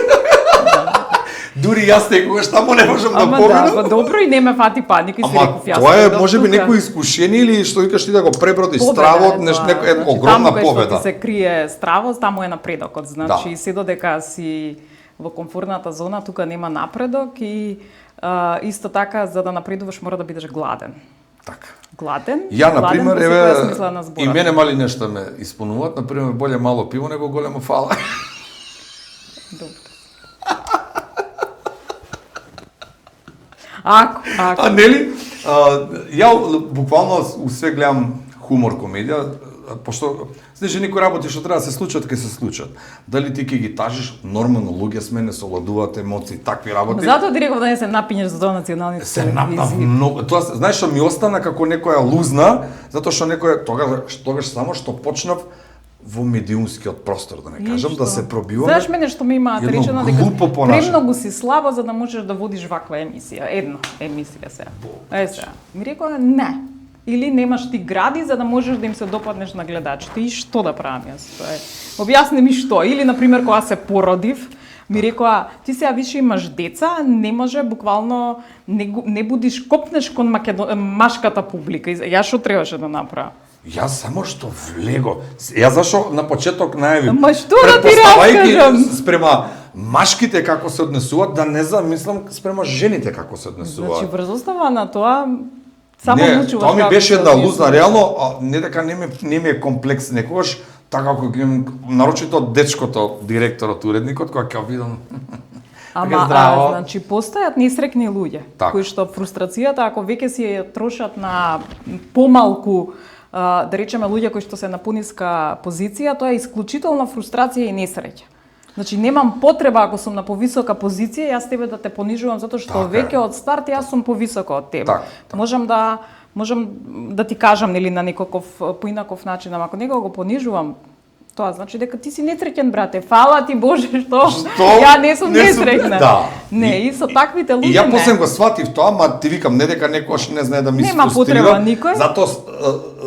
Дури јас некогаш таму не можам да поминам. Ама добро и не ме фати паника и си реков јас. Тоа е можеби некој искушение или што викаш ти да го пребродиш стравот, некоја огромна победа. Таму кај што се крие стравот, таму е напредокот. Значи се додека си во комфортната зона, тука нема напредок и исто така за да напредуваш мора да бидеш гладен. Така. Гладен. Ја на пример еве и мене мали нешта ме исполнуваат, на пример боле мало пиво него голема фала. Добро. Ако. Нели? Ја буквално све гледам хумор, комедија, пошто знаеш некои работи што треба да се случат, ќе се случат. Дали ти ќе ги тажиш, нормално луѓе сме, не соладуваат емоции, такви работи. Затоа ти реков да не се напињеш за тоа националните телевизии. Многу, тоа знаеш што ми остана како некоја лузна, затоа што некоја тогаш само што почнав во медиумскиот простор, да не кажам, да се пробиваме. Знаеш мене што ми имаат речено дека премногу си слаба за да можеш да водиш ваква емисија. Една емисија сега. Сега. Ми рекоа не. Или немаш ти гради за да можеш да им се допаднеш на гледачите. И што да правам јас? Објасни ми што. Или на пример кога се породив, ми рекоа ти сега више имаш деца, не може буквално не будиш копнеш кон машката публика. Јас што требаше да направам? Јас само што влего. Јас зашо на почеток најави. Ма што да ти раскажам? Спрема машките како се однесуваат, да не замислам спрема жените како се однесуваат. Значи врз основа на тоа само научуваш. Тоа ми беше една лузна, реално, не дека не ми е комплекс некогаш, така како гледам нарочито дечкото, директорот, уредникот, кога ќе видам. Ама, значи, постојат несрекни луѓе, кои што фрустрацијата, ако веќе си ја трошат на помалку, да речеме луѓе кои што се на пониска позиција, тоа е исклучителна фрустрација и несреќа. Значи немам потреба ако сум на повисока позиција, јас тебе да те понижувам затоа што веќе од старт јас сум повисоко од тебе. Можам да ти кажам нели на некаков поинаков начин, ама ако некого го понижувам, тоа значи дека ти си несреќен, брате. Фала ти Боже што ја не сум несреќна. Не, и со таквите луѓе. И ја после го сватив тоа, ма ти викам не дека некош не знае да ми се фрустрира. Затоа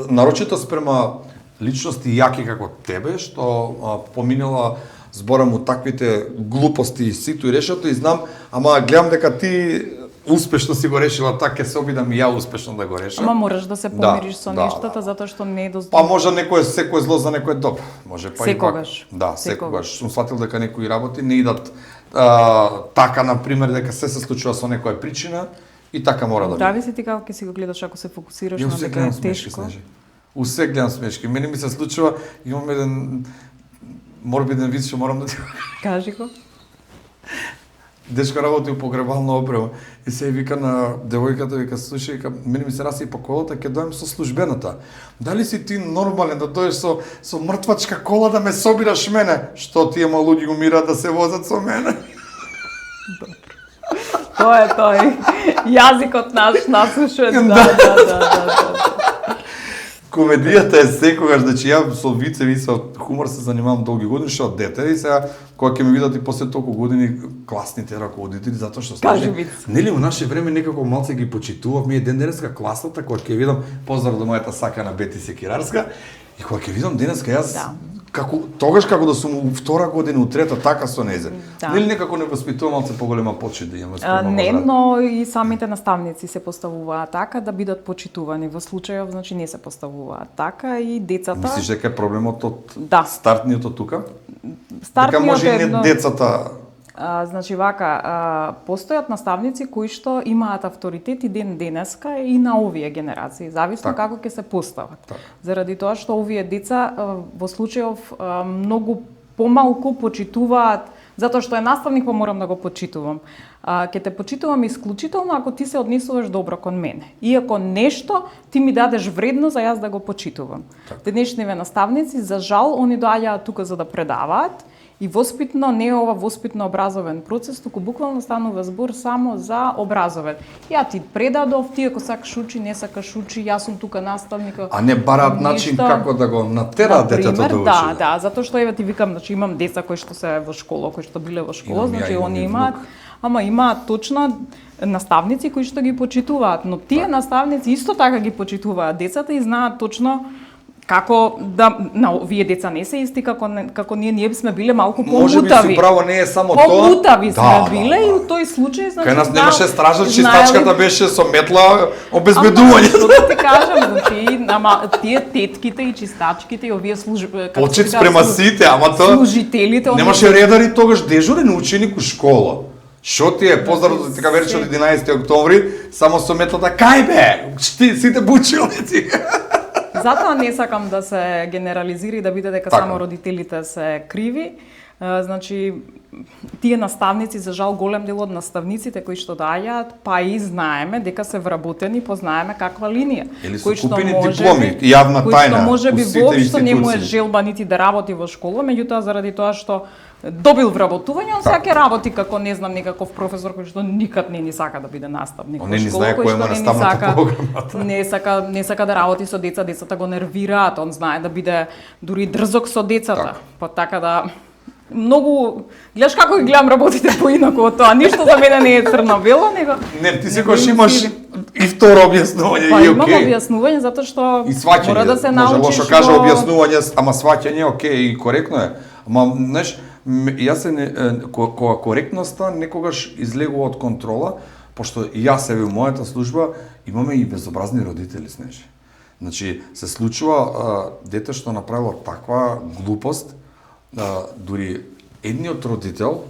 нарочито спрема личности јаки како тебе што поминала зборам у таквите глупости сито и решето и знам, ама гледам дека ти успешно си го решила, така ќе се обидам и ја успешно да го решам. Ама можеш да се помириш со нештата затоа што не е дозволено. Па може секој зло за некој добро. Може па секогаш. Секогаш. Сум сватил дека некои работи не идат така на пример дека се случува со некоја причина и така мора да биде. Дави си ти како ќе си го гледаш ако се фокусираш на дека е тешко. Усе гледам смешки. Мене ми се случува, имам еден морбиден виц што морам да ти кажи го. Дечко работи у погребална опрема и се вика на девојката, вика слушај, мене ми се расипа колата, ќе дојдам со службената. Дали си ти нормален да дојдеш со мртвачка кола да ме собираш мене? Што тие луѓе умираат да се возат со мене? Тоа е тој. Јазикот наш насушен. Комедијата е секогаш, значи ја со вицеви и со хумор се занимавам долги години, што од дете и сега кога ќе ме видат и после толку години класните раководители, затоа што нели во наше време некако малце ги почитувавме ден денеска класната, кога ќе видам поздрав до мојата сакана Бети Секирарска и кога ќе видам денеска јас тогаш како да сум у втора година, у трета, така со незе. Нели некако не воспитувам малце поголема почит да имаме спрема? Не, но и самите наставници се поставуваат така да бидат почитувани. Во случајов, значи не се поставуваат така и децата. Мислиш дека е проблемот од стартниот од тука? Стартниот може и не децата. Значи вака, постојат наставници кои што имаат авторитет и ден денеска и на овие генерации, зависно како ќе се постават. Заради тоа што овие деца во случајов многу помалку почитуваат Затоа што е наставник, па морам да го почитувам. Ќе те почитувам исклучително ако ти се однесуваш добро кон мене. И ако нешто ти ми дадеш вредно за јас да го почитувам. Денешниве наставници, за жал, они доаѓаат тука за да предаваат и воспитно не е ова воспитно образовен процес, туку буквално станува збор само за образовен. Ја ти предадов, ти ако сакаш учи, не сакаш учи, јас сум тука наставникот. А не бараат начин како да го натераат детето да учи. Да, затоа што еве ти викам, значи имам деца кои што се во школа, кои што биле во школа, значи они имаат, ама имаат точно наставници кои што ги почитуваат, но тие наставници исто така ги почитуваат децата и знаат точно како да на овие деца не се исти како ние сме биле малку помутави. Може би си право, не е само тоа. Помутави сме биле и у тој случај значи кај нас немаше стража, чистачката беше со метла, обезбедување. Што да ти кажам, значи тие тетките и чистачките и овие служби почит спрема сите, ама тоа служителите немаше редари тогаш дежурен ученик у школа. Шо ти е поздрав така вечер од 11 октомври, само со метлата кај бе? Сите бучилници. Затоа не сакам да се генерализира и да биде дека само родителите се криви. Значи, тие наставници, за жал, голем дел од наставниците кои што доаѓаат, па и знаеме дека се вработени, познаеме каква линија. Или се купени дипломи, јавна тајна. Кој што може би воопшто не му е желба нити да работи во школа, меѓутоа заради тоа што добил вработување, он сега ќе работи како не знам некаков професор кој што никад не ни сака да биде наставник во школа, кој што не сака да работи со деца, децата го нервираат, он знае да биде дури дрзок со децата. Па така да многу гледаш како ги гледам работите поинаку од тоа. Ништо за мене не е црно-бело, него не, ти секогаш имаш и второ објаснување и окей. Па имам објаснување затоа што мора да се научиш. Може лошо кажа објаснување, ама сваќање окей и коректно е. Ама знаеш, јас кога коректноста некогаш излегува од контрола, пошто јас себе во мојата служба имаме и безобразни родители, знаеш. Значи се случува дете што направило таква глупост, дури едниот родител,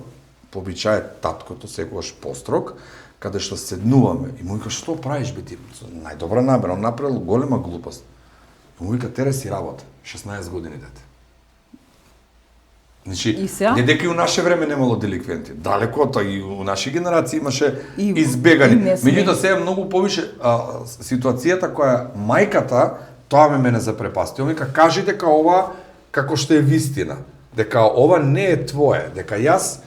по обичај таткото секогаш построг, каде што седнуваме и му вика што правиш бе ти? Најдобра намера, он направил голема глупост. И му вика тере си работа, 16 години дете. Значи, не дека и у наше време немало деликвенти. Далеко од тоа и у наши генерации имаше избегани. Меѓутоа сега многу повише ситуацијата која мајката, тоа мене запрепасти. Он вика кажи дека ова како што е вистина, дека ова не е твое, дека јас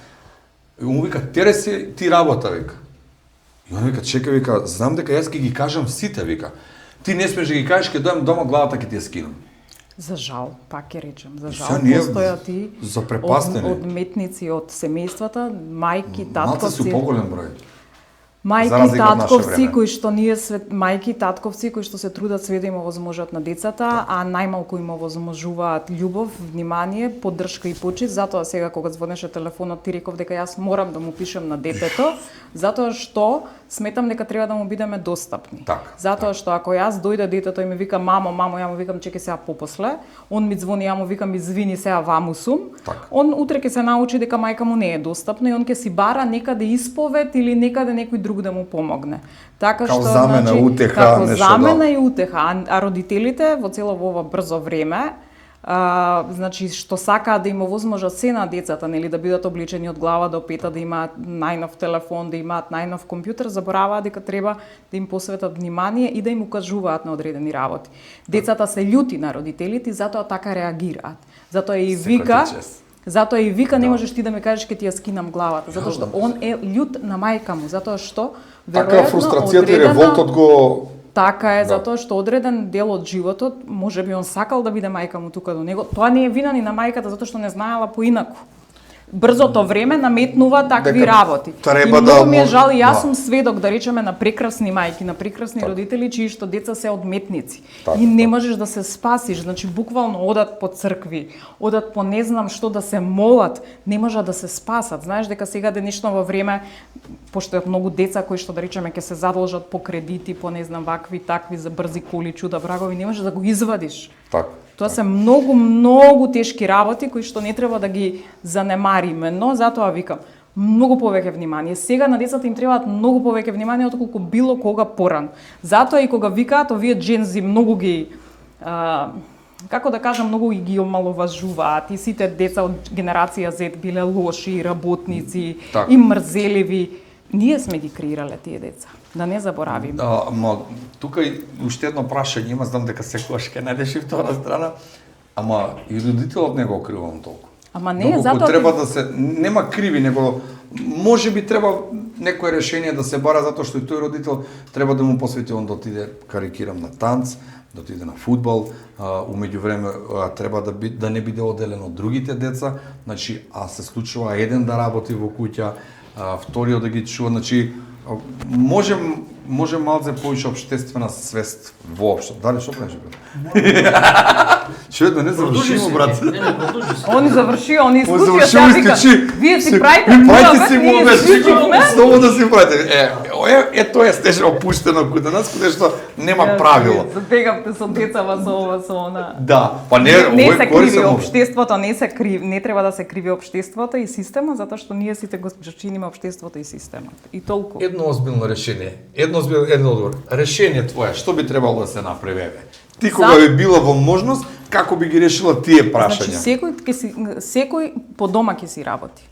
му вика тере си ти работа вика. И он вика чека вика знам дека јас ќе ги кажам сите вика. Ти не смеш да ги кажеш ќе дојдам дома главата ќе ти ја скинам. За жал, пак ќе речем, за жал, постојат и одметници од семејствата, мајки, татковци. Малце су поголем број. Мајки, татковци кои што мајки, татковци кои што се трудат све да им овозможат на децата, а најмалку им овозможуваат љубов, внимание, поддршка и почит. Затоа сега кога звонеше телефонот ти реков дека јас морам да му пишем на детето, затоа што сметам дека треба да му бидеме достапни. Затоа што ако јас дојде детето и ми вика мамо, ја му викам чекај сега попосле, он ми звони, ја му викам извини сега ваму сум, он утре ќе се научи дека мајка му не е достапна и он ќе си бара некаде исповед или некаде некој друг да му помогне. Така што замена утеха, како замена и утеха, а родителите во цело ова брзо време значи што сакаат да им овозможат се на децата, нели да бидат облечени од глава до пета, да имаат најнов телефон, да имаат најнов компјутер, забораваат дека треба да им посветат внимание и да им укажуваат на одредени работи. Децата се љути на родителите и затоа така реагираат. Затоа и вика не можеш ти да ме кажеш ке ти ја скинам главата, затоа што он е љут на мајка му, затоа што така фрустрацијата и револтот го така е, затоа што одреден дел од животот, можеби он сакал да биде мајка му тука до него, тоа не е вина ни на мајката затоа што не знаела поинаку. Брзото време наметнува такви работи. И многу ми е жал, јас сум сведок да речеме на прекрасни мајки, на прекрасни родители чии што деца се одметници. И не можеш да се спасиш, значи буквално одат по цркви, одат по не знам што да се молат, не можат да се спасат. Знаеш дека сега денешно во време постојат многу деца кои што да речеме ќе се задолжат по кредити, по не знам вакви такви за брзи коли, чуда врагови, не можеш да го извадиш. Тоа се многу тешки работи кои што не треба да ги занемариме, но затоа викам многу повеќе внимание. Сега на децата им требаат многу повеќе внимание отколку било кога порано. Затоа и кога викаат овие джензи многу ги како да кажам, многу и ги омаловажуваат и сите деца од генерација Z биле лоши, работници и мрзеливи. Ние сме ги креирале тие деца. Да не заборавиме. Тука и уште едно прашање има, знам дека секогаш ќе најдеш и втора страна, ама и родителот не го кривам толку. Ама не, затоа треба да се нема криви, него можеби треба некое решение да се бара затоа што и тој родител треба да му посвети, он да отиде, карикирам, на танц, да отиде на фудбал, умеѓу време треба да не биде оделен од другите деца, значи се случува еден да работи во куќа, вториот да ги чува, значи може малце повеќе општествена свест воопшто. Дали што правиш, брат? Шведно не завршимо, брат. Он заврши, он исклучи, сега вика, вие си правите муабет, Стово да си правите. Тоа е стеже опуштено каде нас, каде што нема правило. Забегавте со децава со ова, со она. Да, па не се криви општеството, не треба да се криви општеството и система, затоа што ние сите го чиниме општеството и системот. И толку. Едно озбилно решение, едно одговор. Решение твое, што би требало да се направи? Ти кога би била во можност, како би ги решила тие прашања? Значи, секој по дома ќе си работи.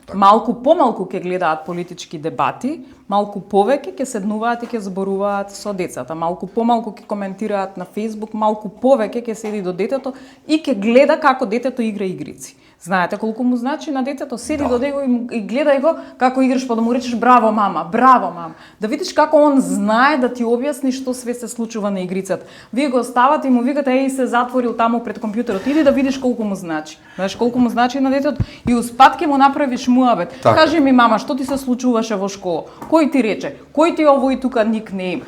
Так. Малку помалку ќе гледаат политички дебати, малку повеќе ќе седнуваат и ќе зборуваат со децата, малку помалку ќе коментираат на Facebook, малку повеќе ќе седи до детето и ќе гледа како детето игра игрици. Знаете колку му значи на детето, седи до него и гледај го како играш, па да му речеш браво мама, браво мама. Да видиш како он знае да ти објасни што све се случува на игрицата. Вие го оставате и му викате еј се затворил таму пред компјутерот, иди да видиш колку му значи. Знаеш колку му значи на детето и успат ќе му направиш муабет. Кажи ми мама, што ти се случуваше во школа? Кој ти рече? Кој ти овој тука никнеим?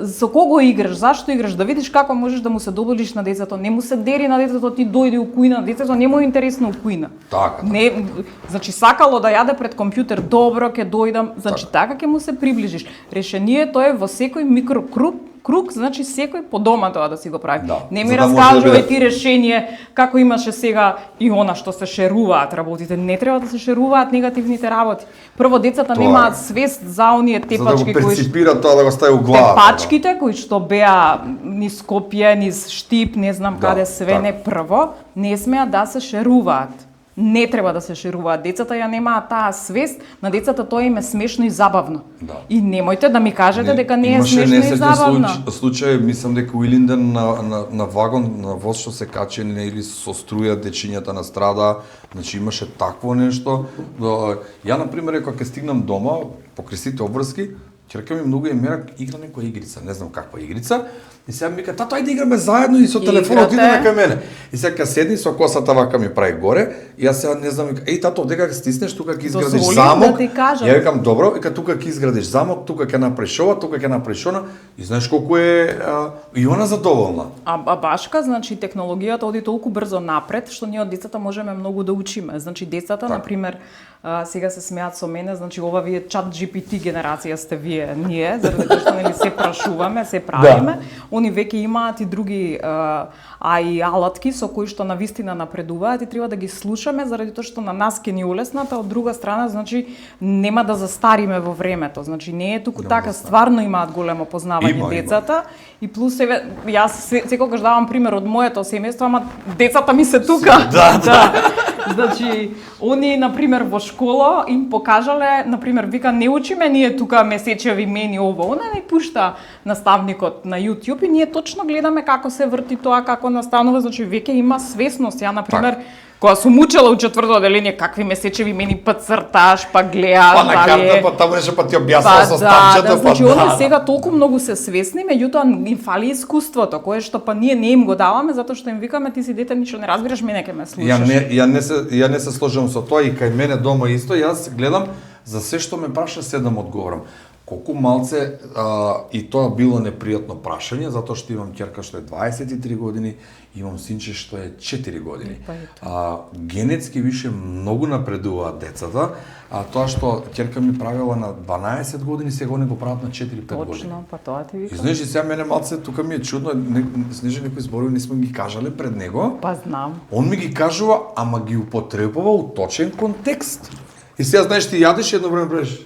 Со кого играш? Зашто играш? Да видиш како можеш да му се доболиш на детето. Не му се дери на детето, ти дојди у кујна, детето не му е интересно у кујна. Така. Не, значи сакало да јаде пред компјутер, добро ќе дојдам, значи така ќе му се приближиш. Решението е во секој микрокруг, значи секој по дома тоа да си го прави. Да. Не ми раскажувај ти решение како имаше сега и она што се шеруваат работите. Не треба да се шеруваат негативните работи. Прво децата немаат свест за оние тепачки кои перципира тоа да го стави у глава. Тепачките кои што беа низ Скопје, низ Штип, не знам каде све не прво, не смеа да се шеруваат. Не треба да се шеруваат. Децата ја немаат таа свест, на децата тоа им е смешно и забавно. Да. И немојте да ми кажете дека не е смешно и забавно. Случај, мислам дека у Илинден на вагон, на воз што се качи или со струја дечињата на страда, значи имаше такво нешто. Ја на пример кога ќе стигнам дома, покрај сите обврски, ќерка ми многу мерак игра некоја игрица, не знам каква игрица. И сега ми вика, тато, ајде играме заедно и со телефонот иде кај мене. И сега седни со косата вака ми прави горе, и јас сега не знам, еј тато, одека ќе стиснеш, тука ќе изградиш замок. Ја викам, добро, и тука ќе изградиш замок, тука ќе направиш ова, тука ќе направиш она. И знаеш колку е и она задоволна. А башка, значи технологијата оди толку брзо напред, што ние од децата можеме многу да учиме. Значи децата, на пример, сега се смеат со мене, значи ова вие чат GPT генерација сте вие, ние, заради тоа што нели се прашуваме, се правиме. Они веќе имаат и други и алатки со кои што навистина напредуваат и треба да ги слушаме заради тоа што на нас ќе ни улеснат, а од друга страна значи нема да застариме во времето. Значи не е туку така, стварно имаат големо познавање децата и плюс јас секогаш давам пример од моето семејство, ама децата ми се тука. Да. Значи, они, например, во школа им покажале, например, вика, не учиме ние тука месечеви мени ово, она не пушта наставникот на YouTube и ние точно гледаме како се врти тоа, како настанува, значи веќе има свесност. Ја, например, кога сум учела у четврто оделение, какви месечеви мени па црташ, па гледаш, па на карта, па таму нешто па ти објаснува со стапчето, значи они сега толку многу се свесни, меѓутоа им фали искуството, кое што па ние не им го даваме затоа што им викаме ти си дете, ништо не разбираш, мене ќе ме слушаш. Ја не се сложам со тоа и кај мене дома исто, јас гледам за се што ме праша седам одговорам. Колку малце и тоа било непријатно прашање, затоа што имам ќерка што е 23 години, имам синче што е 4 години. Генетски више многу напредуваат децата, тоа што ќерка ми правила на 12 години, сега они го прават на 4-5 години. Точно, па тоа ти викам. И знаеш, сега мене малце тука ми е чудно, снеже некои зборови не сме ги кажале пред него. Па знам. Он ми ги кажува, ама ги употребува у точен контекст. И сега знаеш ти јадеш едно време правиш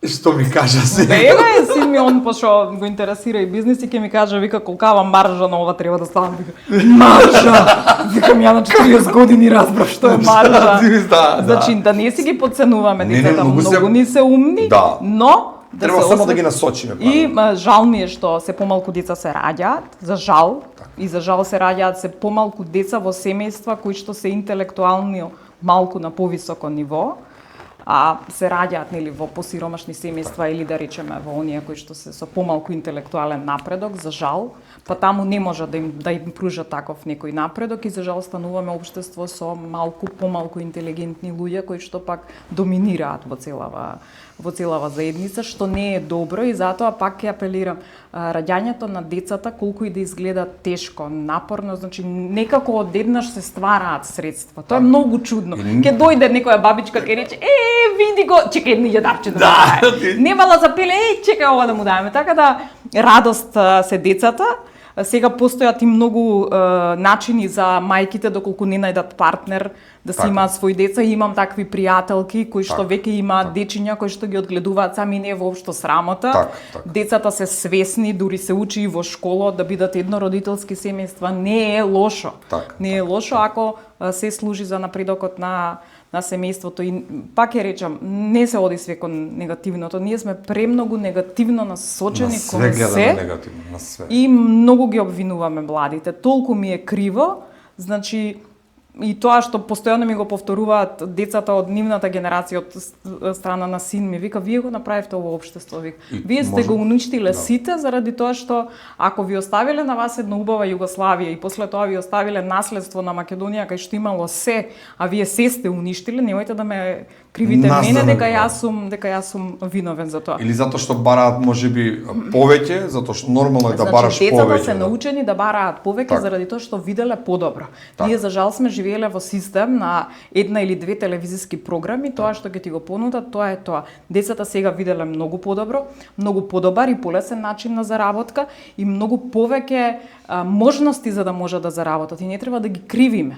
Што ми кажа се? Бега син ми, он пошо го интересира и бизнис и ќе ми каже, вика, колкава маржа на ова треба да ставам. Вика, маржа! Викам, ја на 40 години разбрав што е маржа. Значи, да не си ги подценуваме, децата многу ни се умни, но треба само да ги насочиме. И жал ми е што се помалку деца се раѓаат, за жал, и за жал се раѓаат се помалку деца во семејства кои што се интелектуални малку на повисоко ниво, а се раѓаат нели во посиромашни семејства или да речеме во оние кои што се со помалку интелектуален напредок, за жал, па таму не може да им пружа таков некој напредок и за жал стануваме општество со малку помалку интелигентни луѓе кои што пак доминираат во целава заедница, што не е добро и затоа пак ќе апелирам раѓањето на децата колку и да изгледа тешко, напорно, значи некако одеднаш се ствараат средства. Тоа е многу чудно. Ќе дојде некоја бабичка ќе рече: види го, чекај ни јадапче да даде. Немала за пеле, чекај ова да му дадеме. Така да радост се децата. Сега постојат и многу начини за мајките доколку не најдат партнер да си имаат своји деца. И имам такви пријателки кои што веќе имаат дечиња кои што ги одгледуваат сами, не е воопшто срамота. Децата се свесни, дури се учи и во школа да бидат еднородителски семејства. Не е лошо. Не е лошо ако се служи за напредокот на семејството и пак ја речам, не се оди све кон негативното. Ние сме премногу негативно насочени кон се. Негативно, на све. И многу ги обвинуваме младите. Толку ми е криво, значи и тоа што постојано ми го повторуваат децата од нивната генерација, од страна на син ми, вика, вие го направивте ово општество, вика. Вие сте го уништиле сите заради тоа што ако ви оставиле на вас една убава Југославија и после тоа ви оставиле наследство на Македонија кај што имало се, а вие се сте уништиле, немојте да ме кривите мене дека јас сум виновен за тоа. Или затоа што бараат можеби повеќе, затоа што нормално е да бараш повеќе. Децата се научени да бараат повеќе заради тоа што виделе подобро. Ние за жал сме живееле во систем на една или две телевизиски програми, тоа што ќе ти го понудат, тоа е тоа. Децата сега виделе многу подобро, многу подобар и полесен начин на заработка и многу повеќе можности за да може да заработат и не треба да ги кривиме.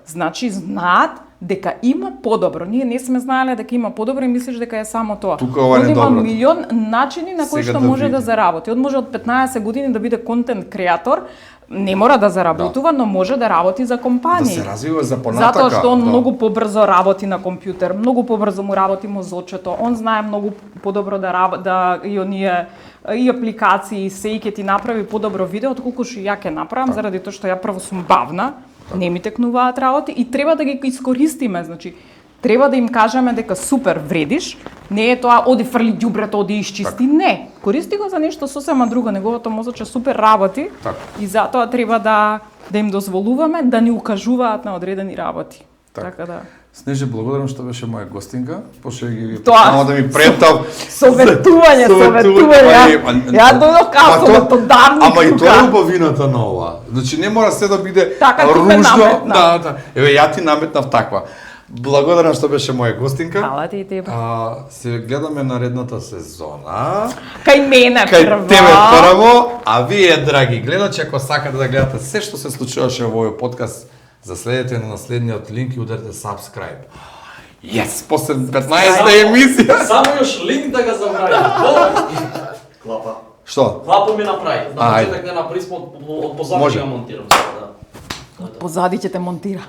Значи знаат дека има подобро. Ние не сме знаеле дека има подобро и мислиш дека е само тоа. Он има милион начини на кои што може да заработи. Може од 15 години да биде контент креатор, не мора да заработува, но може да работи за компании. Да се развива за понатака. Затоа што он многу побрзо работи на компјутер, многу побрзо му работи мозочето, он знае многу подобро и оние и апликации, и се ќе ти направи подобро видео отколку што ја ќе направам, заради тоа што ја прво сум бавна, не ми текнуваат работи и треба да ги искористиме, значи треба да им кажеме дека супер вредиш, не е тоа оди фрли ѓубрето, оди исчисти, не. Користи го за нешто сосема друго, неговото мозоче супер работи и затоа треба да им дозволуваме да ни укажуваат на одредени работи. Така да. Снеже, благодарам што беше моја гостинка. Пошто ги само да ми претав советување. Ја дојдов као советодавник. Ама и тоа е убавината на ова. Значи не мора се да биде ружно. Еве ја ти наметнав таква. Благодарам што беше моја гостинка. Фала ти и тебе. Се гледаме наредната сезона. Кај мене прво. Кај тебе прво, а вие, драги гледачи, ако сакате да гледате се што се случуваше во овој подкаст, заследете на наследниот линк и ударете subscribe. Yes, после 15-та емисија. Само још линк да ga забрави. Клапа. Што? Клапа ми направи. На почеток не направи, од позади ја монтирам сега, да. Позади ќе те монтира.